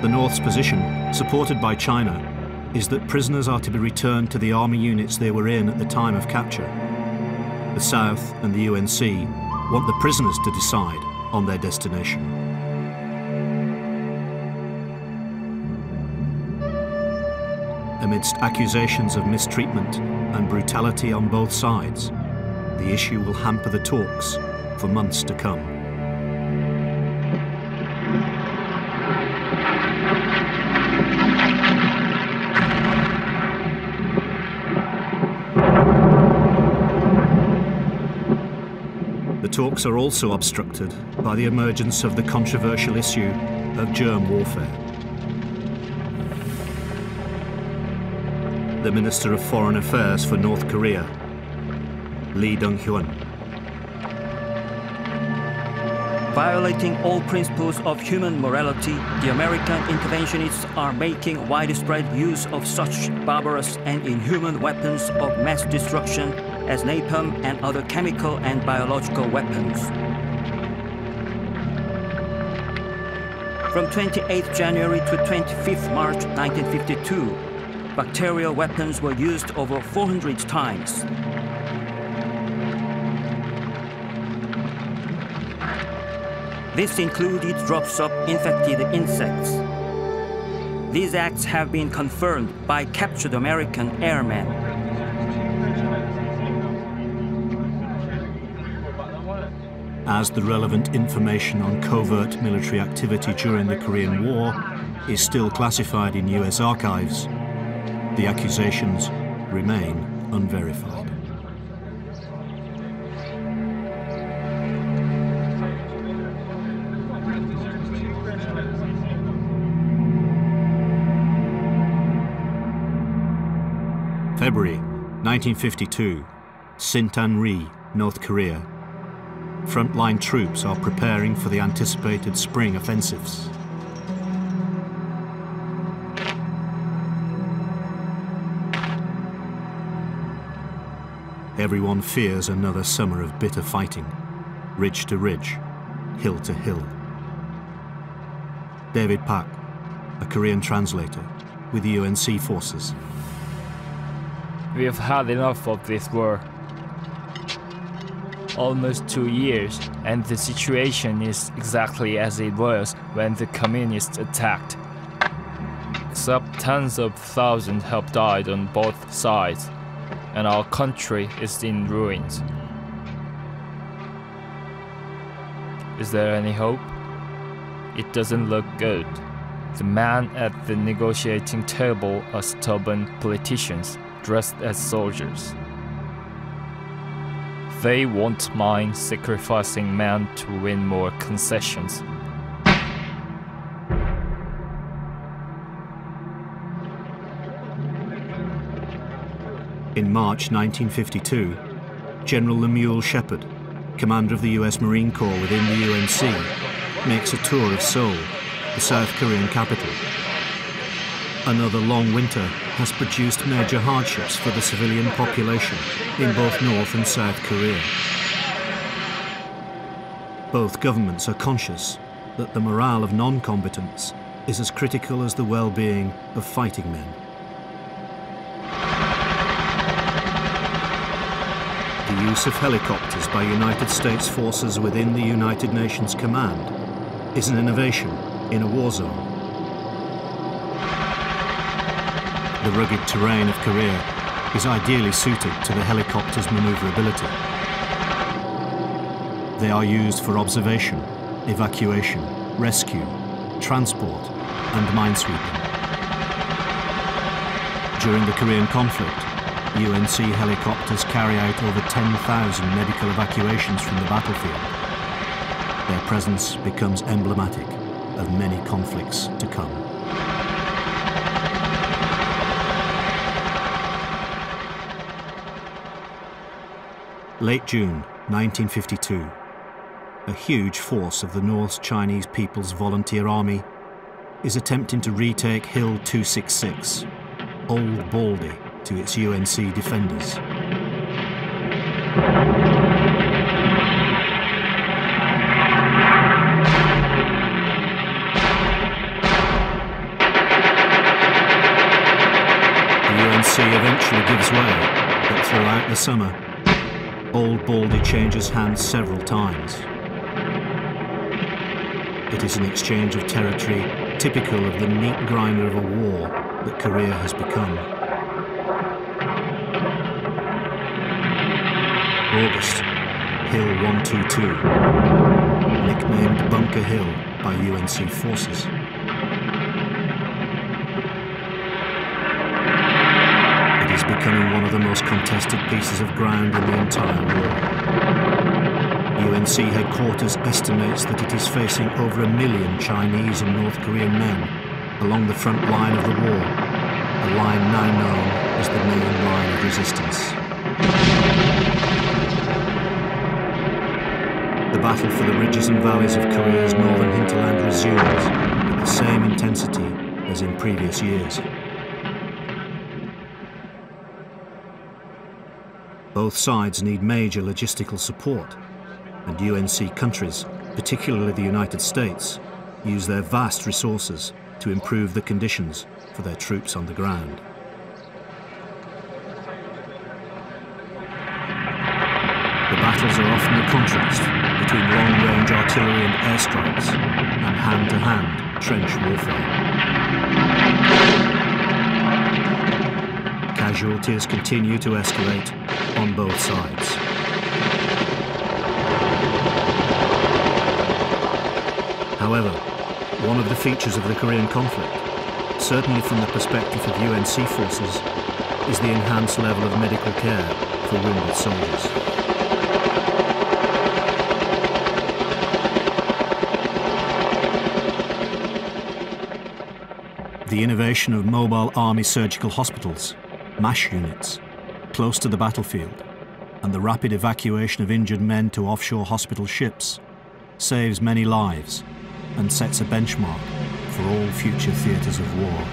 The North's position, supported by China, is that prisoners are to be returned to the army units they were in at the time of capture. The South and the UNC want the prisoners to decide on their destination. Amidst accusations of mistreatment and brutality on both sides, the issue will hamper the talks for months to come. The talks are also obstructed by the emergence of the controversial issue of germ warfare. The Minister of Foreign Affairs for North Korea, Lee Dong-hyun. Violating all principles of human morality, the American interventionists are making widespread use of such barbarous and inhuman weapons of mass destruction as napalm and other chemical and biological weapons. From 28 January to 25 March 1952, bacterial weapons were used over 400 times. This included drops of infected insects. These acts have been confirmed by captured American airmen. As the relevant information on covert military activity during the Korean War is still classified in US archives, the accusations remain unverified. February 1952, Sintan-ri, North Korea. Frontline troops are preparing for the anticipated spring offensives. Everyone fears another summer of bitter fighting, ridge to ridge, hill to hill. David Pak, a Korean translator with the UNC forces. We have had enough of this war. Almost 2 years, and the situation is exactly as it was when the communists attacked. Except tens of thousands have died on both sides, and our country is in ruins. Is there any hope? It doesn't look good. The men at the negotiating table are stubborn politicians dressed as soldiers. They won't mind sacrificing men to win more concessions. In March 1952, General Lemuel Shepard, commander of the US Marine Corps within the UNC, makes a tour of Seoul, the South Korean capital. Another long winter has produced major hardships for the civilian population in both North and South Korea. Both governments are conscious that the morale of non-combatants is as critical as the well-being of fighting men. The use of helicopters by United States forces within the United Nations Command is an innovation in a war zone. The rugged terrain of Korea is ideally suited to the helicopter's maneuverability. They are used for observation, evacuation, rescue, transport, and minesweeping. During the Korean conflict, UNC helicopters carry out over 10,000 medical evacuations from the battlefield. Their presence becomes emblematic of many conflicts to come. Late June 1952, a huge force of the North Chinese People's Volunteer Army is attempting to retake Hill 266, Old Baldy, to its UNC defenders. The UNC eventually gives way, but throughout the summer, Old Baldy changes hands several times. It is an exchange of territory typical of the meat grinder of a war that Korea has become. August, Hill 122, nicknamed Bunker Hill by UNC forces. It is becoming one of the most contested pieces of ground in the entire war. UNC headquarters estimates that it is facing over 1 million Chinese and North Korean men along the front line of the war, a line now known as the main line of resistance. The battle for the ridges and valleys of Korea's northern hinterland resumes with the same intensity as in previous years. Both sides need major logistical support, and UNC countries, particularly the United States, use their vast resources to improve the conditions for their troops on the ground. The battles are often a contrast between long-range artillery and airstrikes and hand-to-hand trench warfare. Casualties continue to escalate on both sides. However, one of the features of the Korean conflict, certainly from the perspective of UNC forces, is the enhanced level of medical care for wounded soldiers. The innovation of mobile army surgical hospitals, MASH units, close to the battlefield, and the rapid evacuation of injured men to offshore hospital ships saves many lives and sets a benchmark for all future theatres of war.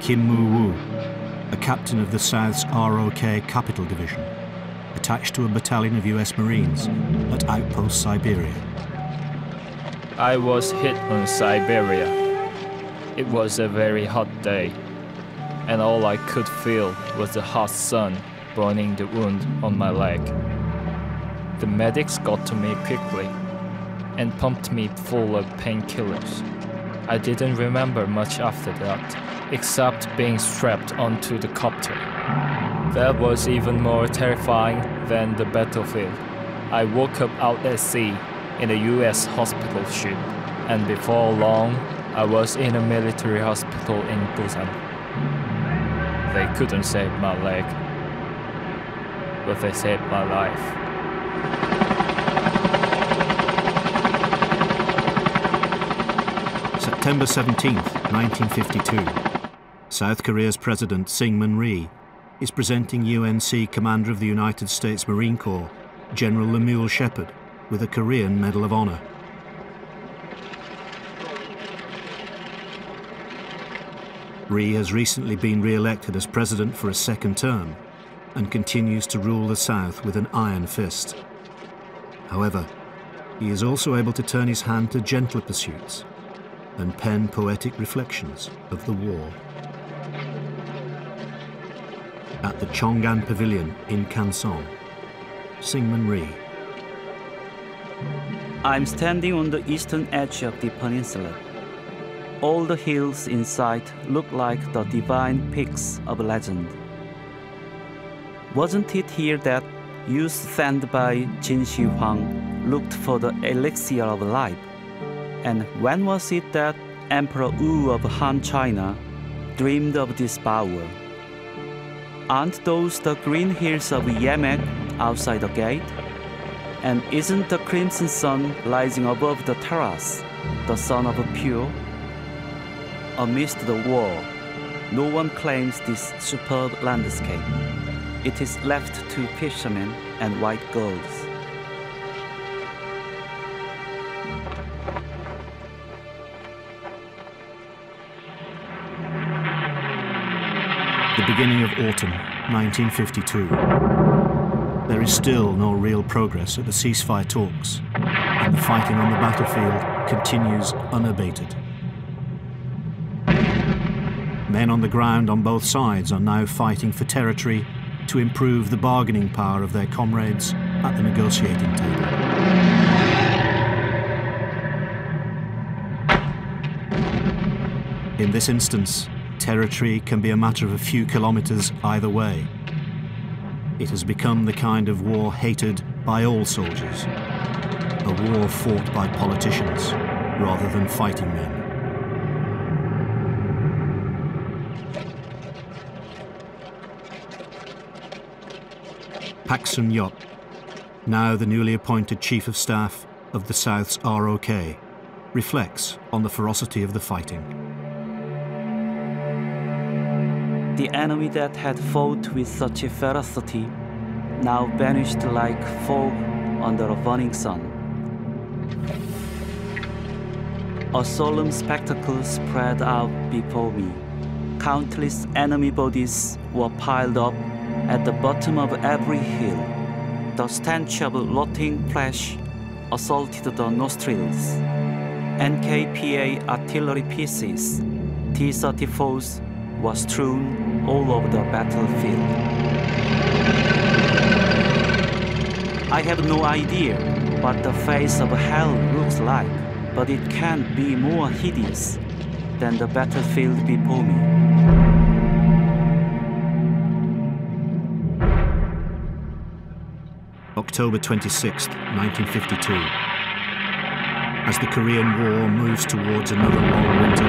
Kim Moo-woo, a captain of the South's ROK Capital Division, attached to a battalion of US Marines at Outpost Siberia. I was hit on Siberia. It was a very hot day, and all I could feel was the hot sun burning the wound on my leg. The medics got to me quickly and pumped me full of painkillers. I didn't remember much after that, except being strapped onto the copter. That was even more terrifying than the battlefield. I woke up out at sea in a US hospital ship, and before long, I was in a military hospital in Busan. They couldn't save my leg, but they saved my life. September 17th, 1952. South Korea's President Syngman Rhee is presenting UNC Commander of the United States Marine Corps, General Lemuel Shepard, with a Korean Medal of Honor. Rhee has recently been re-elected as president for a second term and continues to rule the South with an iron fist. However, he is also able to turn his hand to gentler pursuits and pen poetic reflections of the war. At the Chongan Pavilion in Kansong, Syngman Rhee. I'm standing on the eastern edge of the peninsula. All the hills in sight look like the divine peaks of legend. Wasn't it here that youth sent by Jin Shi Huang looked for the elixir of life? And when was it that Emperor Wu of Han China dreamed of this power? Aren't those the green hills of Yemek outside the gate? And isn't the crimson sun rising above the terrace the sun of pure? Amidst the war, no one claims this superb landscape. It is left to fishermen and white girls. The beginning of autumn, 1952. There is still no real progress at the ceasefire talks, and the fighting on the battlefield continues unabated. Men on the ground on both sides are now fighting for territory to improve the bargaining power of their comrades at the negotiating table. In this instance, territory can be a matter of a few kilometers either way. It has become the kind of war hated by all soldiers, a war fought by politicians rather than fighting men. Pak Sun-yop, now the newly appointed Chief of Staff of the South's ROK, reflects on the ferocity of the fighting. The enemy that had fought with such a ferocity now vanished like fog under a burning sun. A solemn spectacle spread out before me. Countless enemy bodies were piled up at the bottom of every hill. The stench of rotting flesh assaulted the nostrils. NKPA artillery pieces, T-34s, were strewn all over the battlefield. I have no idea what the face of hell looks like, but it can't be more hideous than the battlefield before me. October 26, 1952. As the Korean War moves towards another long winter,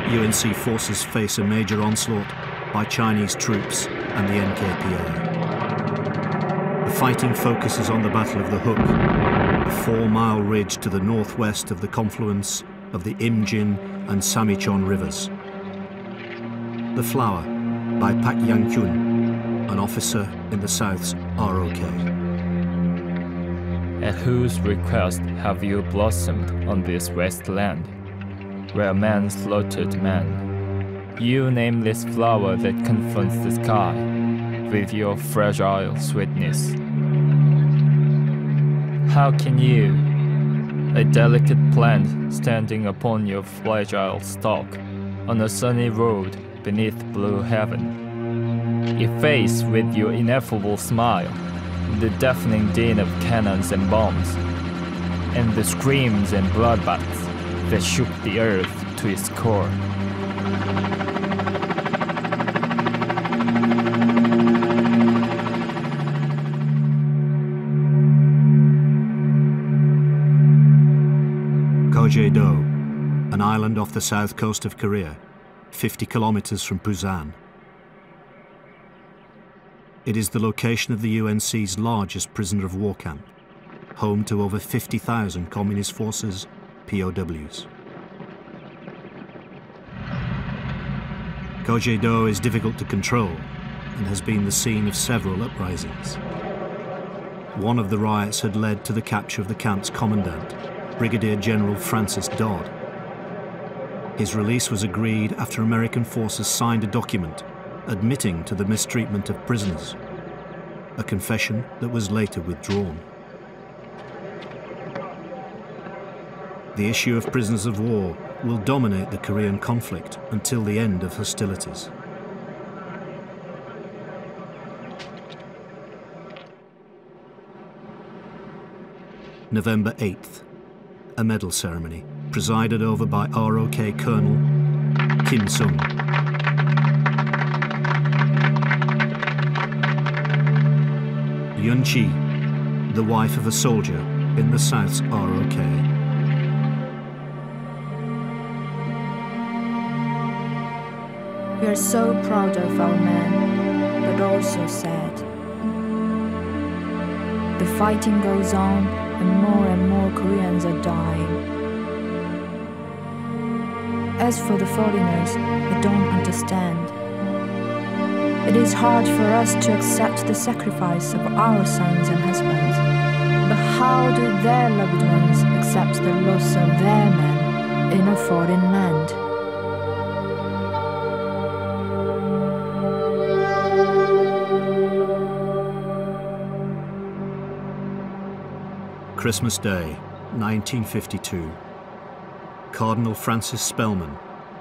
UNC forces face a major onslaught by Chinese troops and the NKPA. The fighting focuses on the Battle of the Hook, a 4-mile ridge to the northwest of the confluence of the Imjin and Samichon rivers. The Flower by Pak Yang-kyun, an officer in the South's ROK. At whose request have you blossomed on this wasteland, where man slaughtered man? You nameless flower that confronts the sky with your fragile sweetness. How can you, a delicate plant standing upon your fragile stalk on a sunny road beneath blue heaven, efface with your ineffable smile the deafening din of cannons and bombs, and the screams and bloodbaths that shook the earth to its core? Goje-do, an island off the south coast of Korea, 50 kilometers from Busan. It is the location of the UNC's largest prisoner of war camp, home to over 50,000 Communist forces, POWs. Goje-do is difficult to control and has been the scene of several uprisings. One of the riots had led to the capture of the camp's commandant, Brigadier General Francis Dodd. His release was agreed after American forces signed a document admitting to the mistreatment of prisoners, a confession that was later withdrawn. The issue of prisoners of war will dominate the Korean conflict until the end of hostilities. November 8th, a medal ceremony presided over by ROK Colonel Kim Sung. Yun Chi, the wife of a soldier in the South's ROK. We are so proud of our men, but also sad. The fighting goes on, and more Koreans are dying. As for the foreigners, I don't understand. It is hard for us to accept the sacrifice of our sons and husbands, but how do their loved ones accept the loss of their men in a foreign land? Christmas Day, 1952. Cardinal Francis Spellman,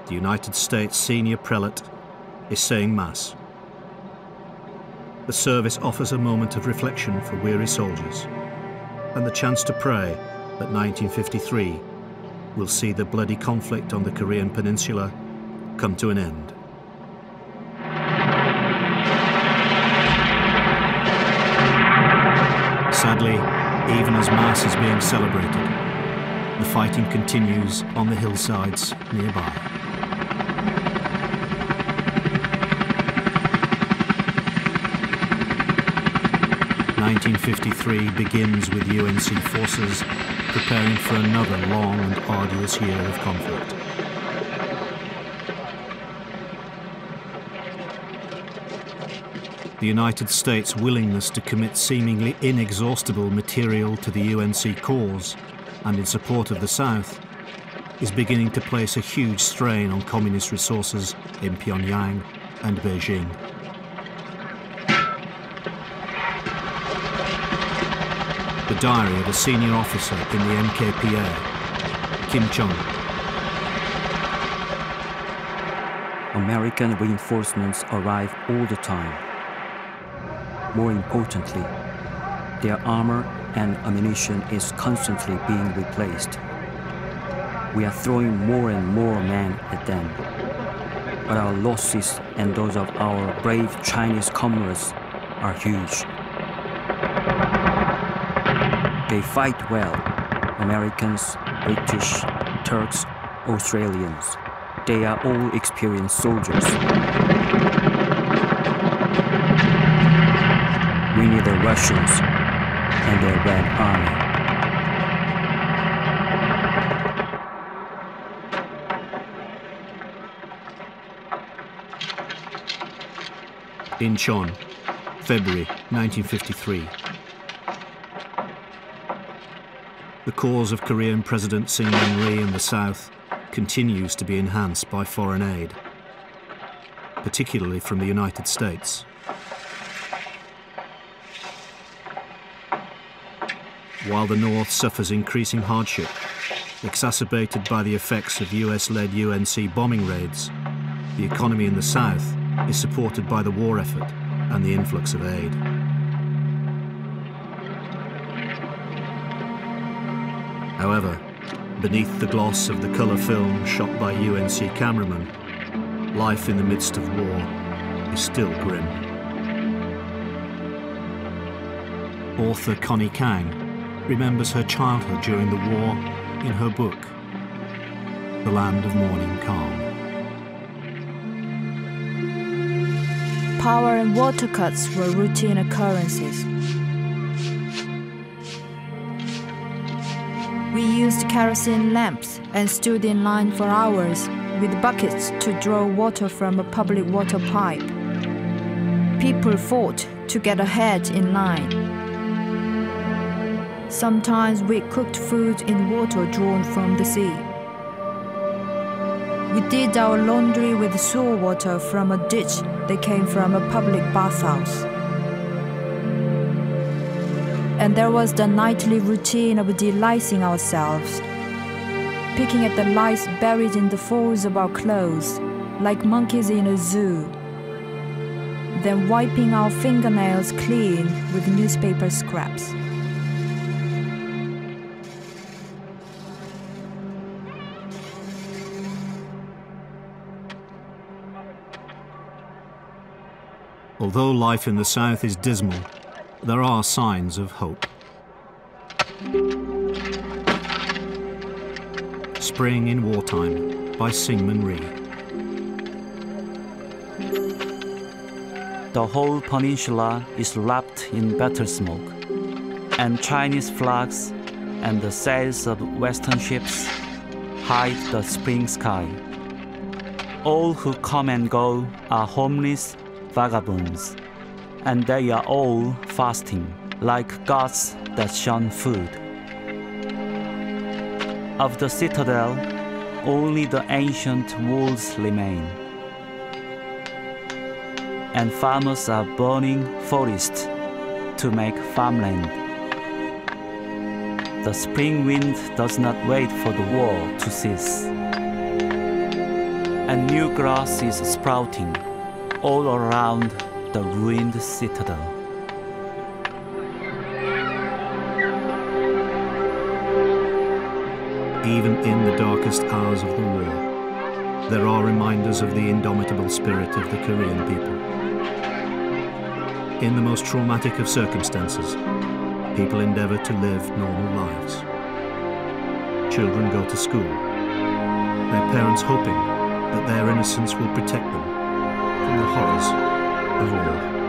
the United States senior prelate, is saying Mass. The service offers a moment of reflection for weary soldiers and the chance to pray that 1953 will see the bloody conflict on the Korean peninsula come to an end. Sadly, even as Mass is being celebrated, the fighting continues on the hillsides nearby. (1953) begins with UNC forces preparing for another long and arduous year of conflict. The United States' willingness to commit seemingly inexhaustible material to the UNC cause and in support of the South is beginning to place a huge strain on communist resources in Pyongyang and Beijing. The diary of a senior officer in the NKPA, Kim Chung. American reinforcements arrive all the time. More importantly, their armor and ammunition is constantly being replaced. We are throwing more and more men at them, but our losses and those of our brave Chinese comrades are huge. They fight well, Americans, British, Turks, Australians. They are all experienced soldiers. We need the Russians and their Red Army. Incheon, February 1953. The cause of Korean President Syngman Rhee in the South continues to be enhanced by foreign aid, particularly from the United States. While the North suffers increasing hardship, exacerbated by the effects of US-led UNC bombing raids, the economy in the South is supported by the war effort and the influx of aid. However, beneath the gloss of the colour film shot by UNC cameramen, life in the midst of war is still grim. Author Connie Kang remembers her childhood during the war in her book, the land of morning calm. Power and water cuts were routine occurrences. We used kerosene lamps and stood in line for hours with buckets to draw water from a public water pipe. People fought to get ahead in line. Sometimes we cooked food in water drawn from the sea. We did our laundry with sewer water from a ditch that came from a public bathhouse. And there was the nightly routine of delicing ourselves, picking at the lice buried in the folds of our clothes, like monkeys in a zoo, then wiping our fingernails clean with newspaper scraps. Although life in the south is dismal, there are signs of hope. Spring in Wartime by Syngman Rhee. The whole peninsula is wrapped in battle smoke, and Chinese flags and the sails of Western ships hide the spring sky. All who come and go are homeless vagabonds, and they are all fasting, like gods that shun food. Of the citadel, only the ancient walls remain, and farmers are burning forests to make farmland. The spring wind does not wait for the war to cease, and new grass is sprouting all around the ruined citadel. Even in the darkest hours of the war, there are reminders of the indomitable spirit of the Korean people. In the most traumatic of circumstances, people endeavor to live normal lives. Children go to school, their parents hoping that their innocence will protect them from the horrors of war.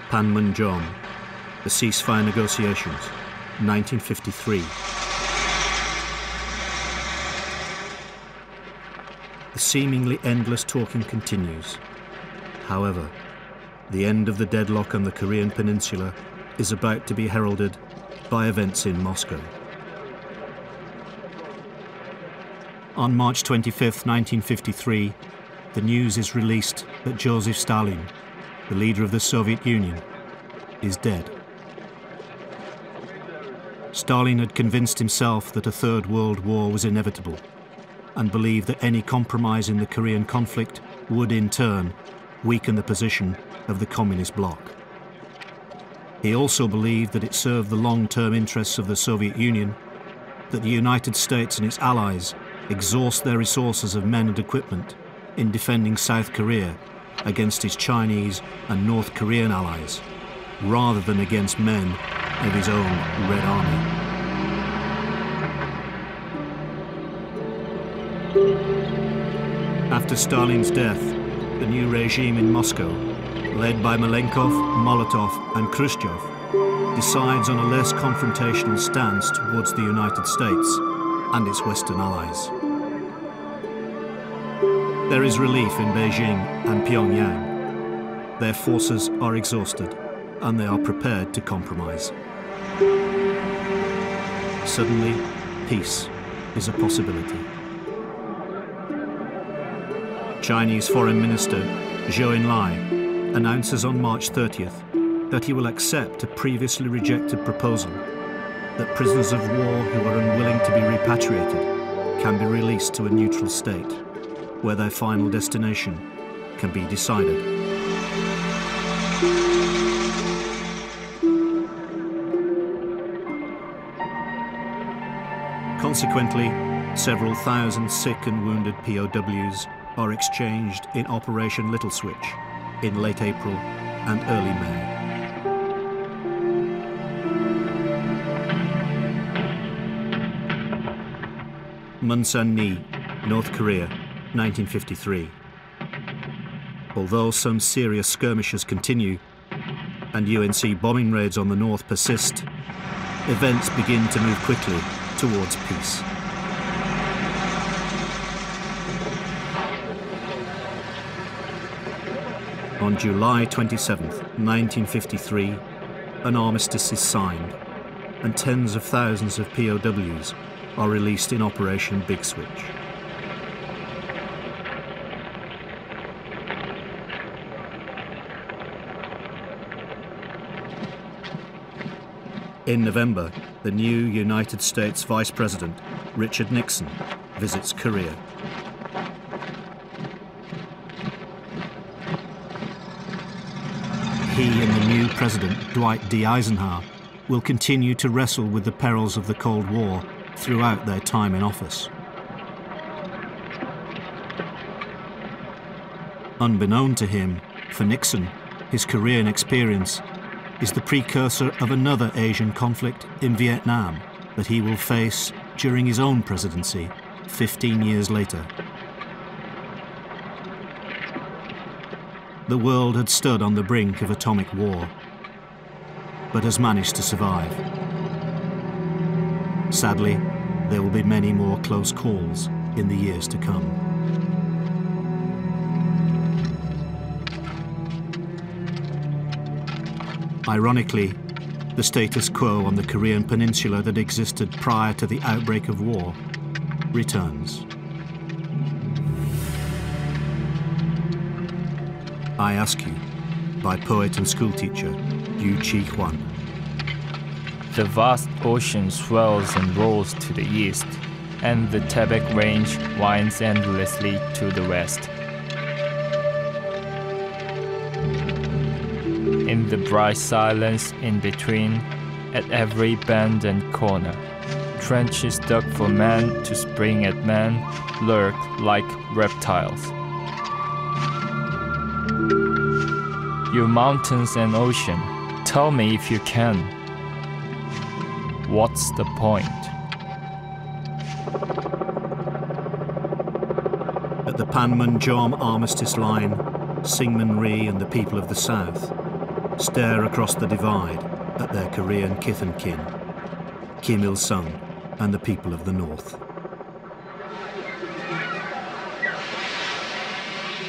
Panmunjom, the ceasefire negotiations, 1953. The seemingly endless talking continues. However, the end of the deadlock on the Korean peninsula is about to be heralded by events in Moscow. On March 25, 1953, the news is released that Joseph Stalin, the leader of the Soviet Union, is dead. Stalin had convinced himself that a Third World War was inevitable and believed that any compromise in the Korean conflict would, in turn, weaken the position of the communist bloc. He also believed that it served the long-term interests of the Soviet Union that the United States and its allies exhaust their resources of men and equipment in defending South Korea against his Chinese and North Korean allies, rather than against men of his own Red Army. After Stalin's death, the new regime in Moscow, led by Malenkov, Molotov and Khrushchev, decides on a less confrontational stance towards the United States and its Western allies. There is relief in Beijing and Pyongyang. Their forces are exhausted and they are prepared to compromise. Suddenly, peace is a possibility. Chinese Foreign Minister Zhou Enlai announces on March 30th that he will accept a previously rejected proposal that prisoners of war who are unwilling to be repatriated can be released to a neutral state, where their final destination can be decided. Consequently, several thousand sick and wounded POWs are exchanged in Operation Little Switch in late April and early May. Munsan-ni, North Korea, 1953. Although some serious skirmishes continue and UNC bombing raids on the north persist, events begin to move quickly towards peace. On July 27, 1953, an armistice is signed, and tens of thousands of POWs are released in Operation Big Switch. In November, the new United States Vice President, Richard Nixon, visits Korea. He and the new President, Dwight D. Eisenhower, will continue to wrestle with the perils of the Cold War throughout their time in office. Unbeknown to him, for Nixon, his Korean experience is the precursor of another Asian conflict in Vietnam that he will face during his own presidency 15 years later. The world had stood on the brink of atomic war, but has managed to survive. Sadly, there will be many more close calls in the years to come. Ironically, the status quo on the Korean peninsula that existed prior to the outbreak of war returns. I Ask You, by poet and schoolteacher Yu Chi-hwan. The vast ocean swells and rolls to the east, and the Taebaek Range winds endlessly to the west. In the bright silence in between, at every bend and corner, trenches dug for man to spring at man lurk like reptiles. You mountains and ocean, tell me if you can. What's the point? At the Panmunjom Armistice Line, Syngman Rhee and the people of the South stare across the divide at their Korean kith and kin, Kim Il-sung and the people of the North.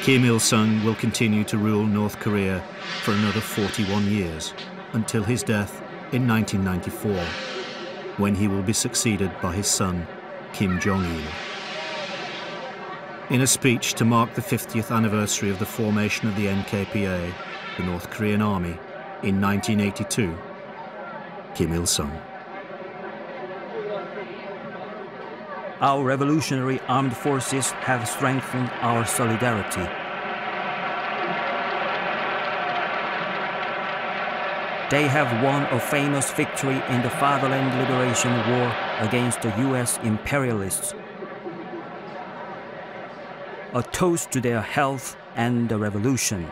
Kim Il-sung will continue to rule North Korea for another 41 years, until his death in 1994, when he will be succeeded by his son, Kim Jong-il. In a speech to mark the 50th anniversary of the formation of the NKPA, the North Korean Army, in 1982, Kim Il-sung. Our revolutionary armed forces have strengthened our solidarity. They have won a famous victory in the Fatherland Liberation War against the US imperialists. A toast to their health and the revolution.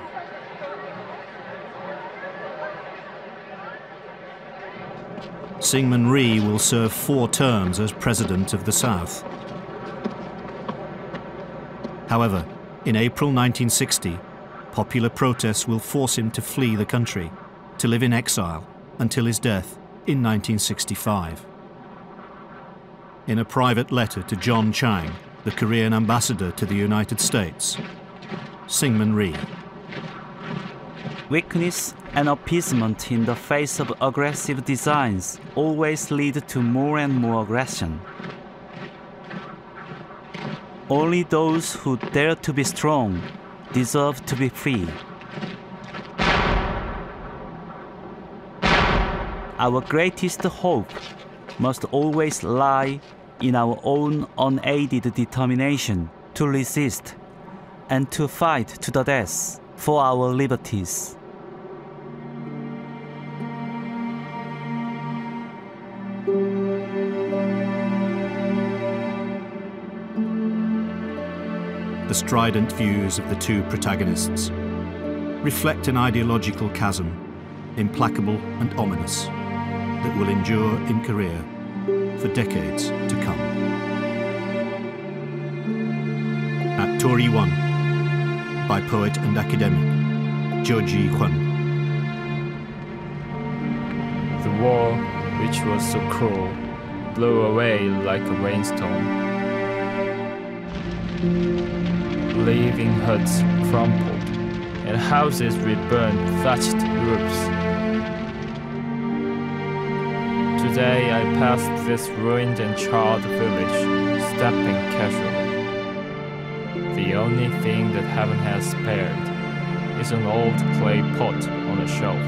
Syngman Rhee will serve 4 terms as President of the South. However, in April 1960, popular protests will force him to flee the country, to live in exile until his death in 1965. In a private letter to John Chang, the Korean ambassador to the United States, Syngman Rhee. Weakness and appeasement in the face of aggressive designs always lead to more and more aggression. Only those who dare to be strong deserve to be free. Our greatest hope must always lie in our own unaided determination to resist and to fight to the death for our liberties. The strident views of the two protagonists reflect an ideological chasm, implacable and ominous, that will endure in Korea for decades to come. At Tori 1, by poet and academic Jo-ji Hwan. The war, which was so cruel, blew away like a rainstorm, leaving huts crumpled and houses with burned thatched roofs. Today I passed this ruined and charred village, stepping casually. The only thing that heaven has spared is an old clay pot on a shelf,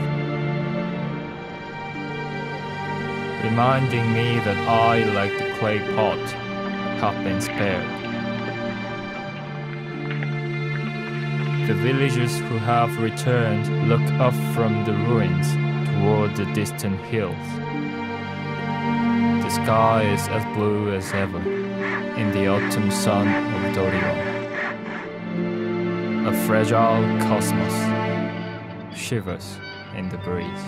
reminding me that I, like the clay pot, have been spared. The villagers who have returned look up from the ruins toward the distant hills. The sky is as blue as ever in the autumn sun of Dorion. A fragile cosmos shivers in the breeze.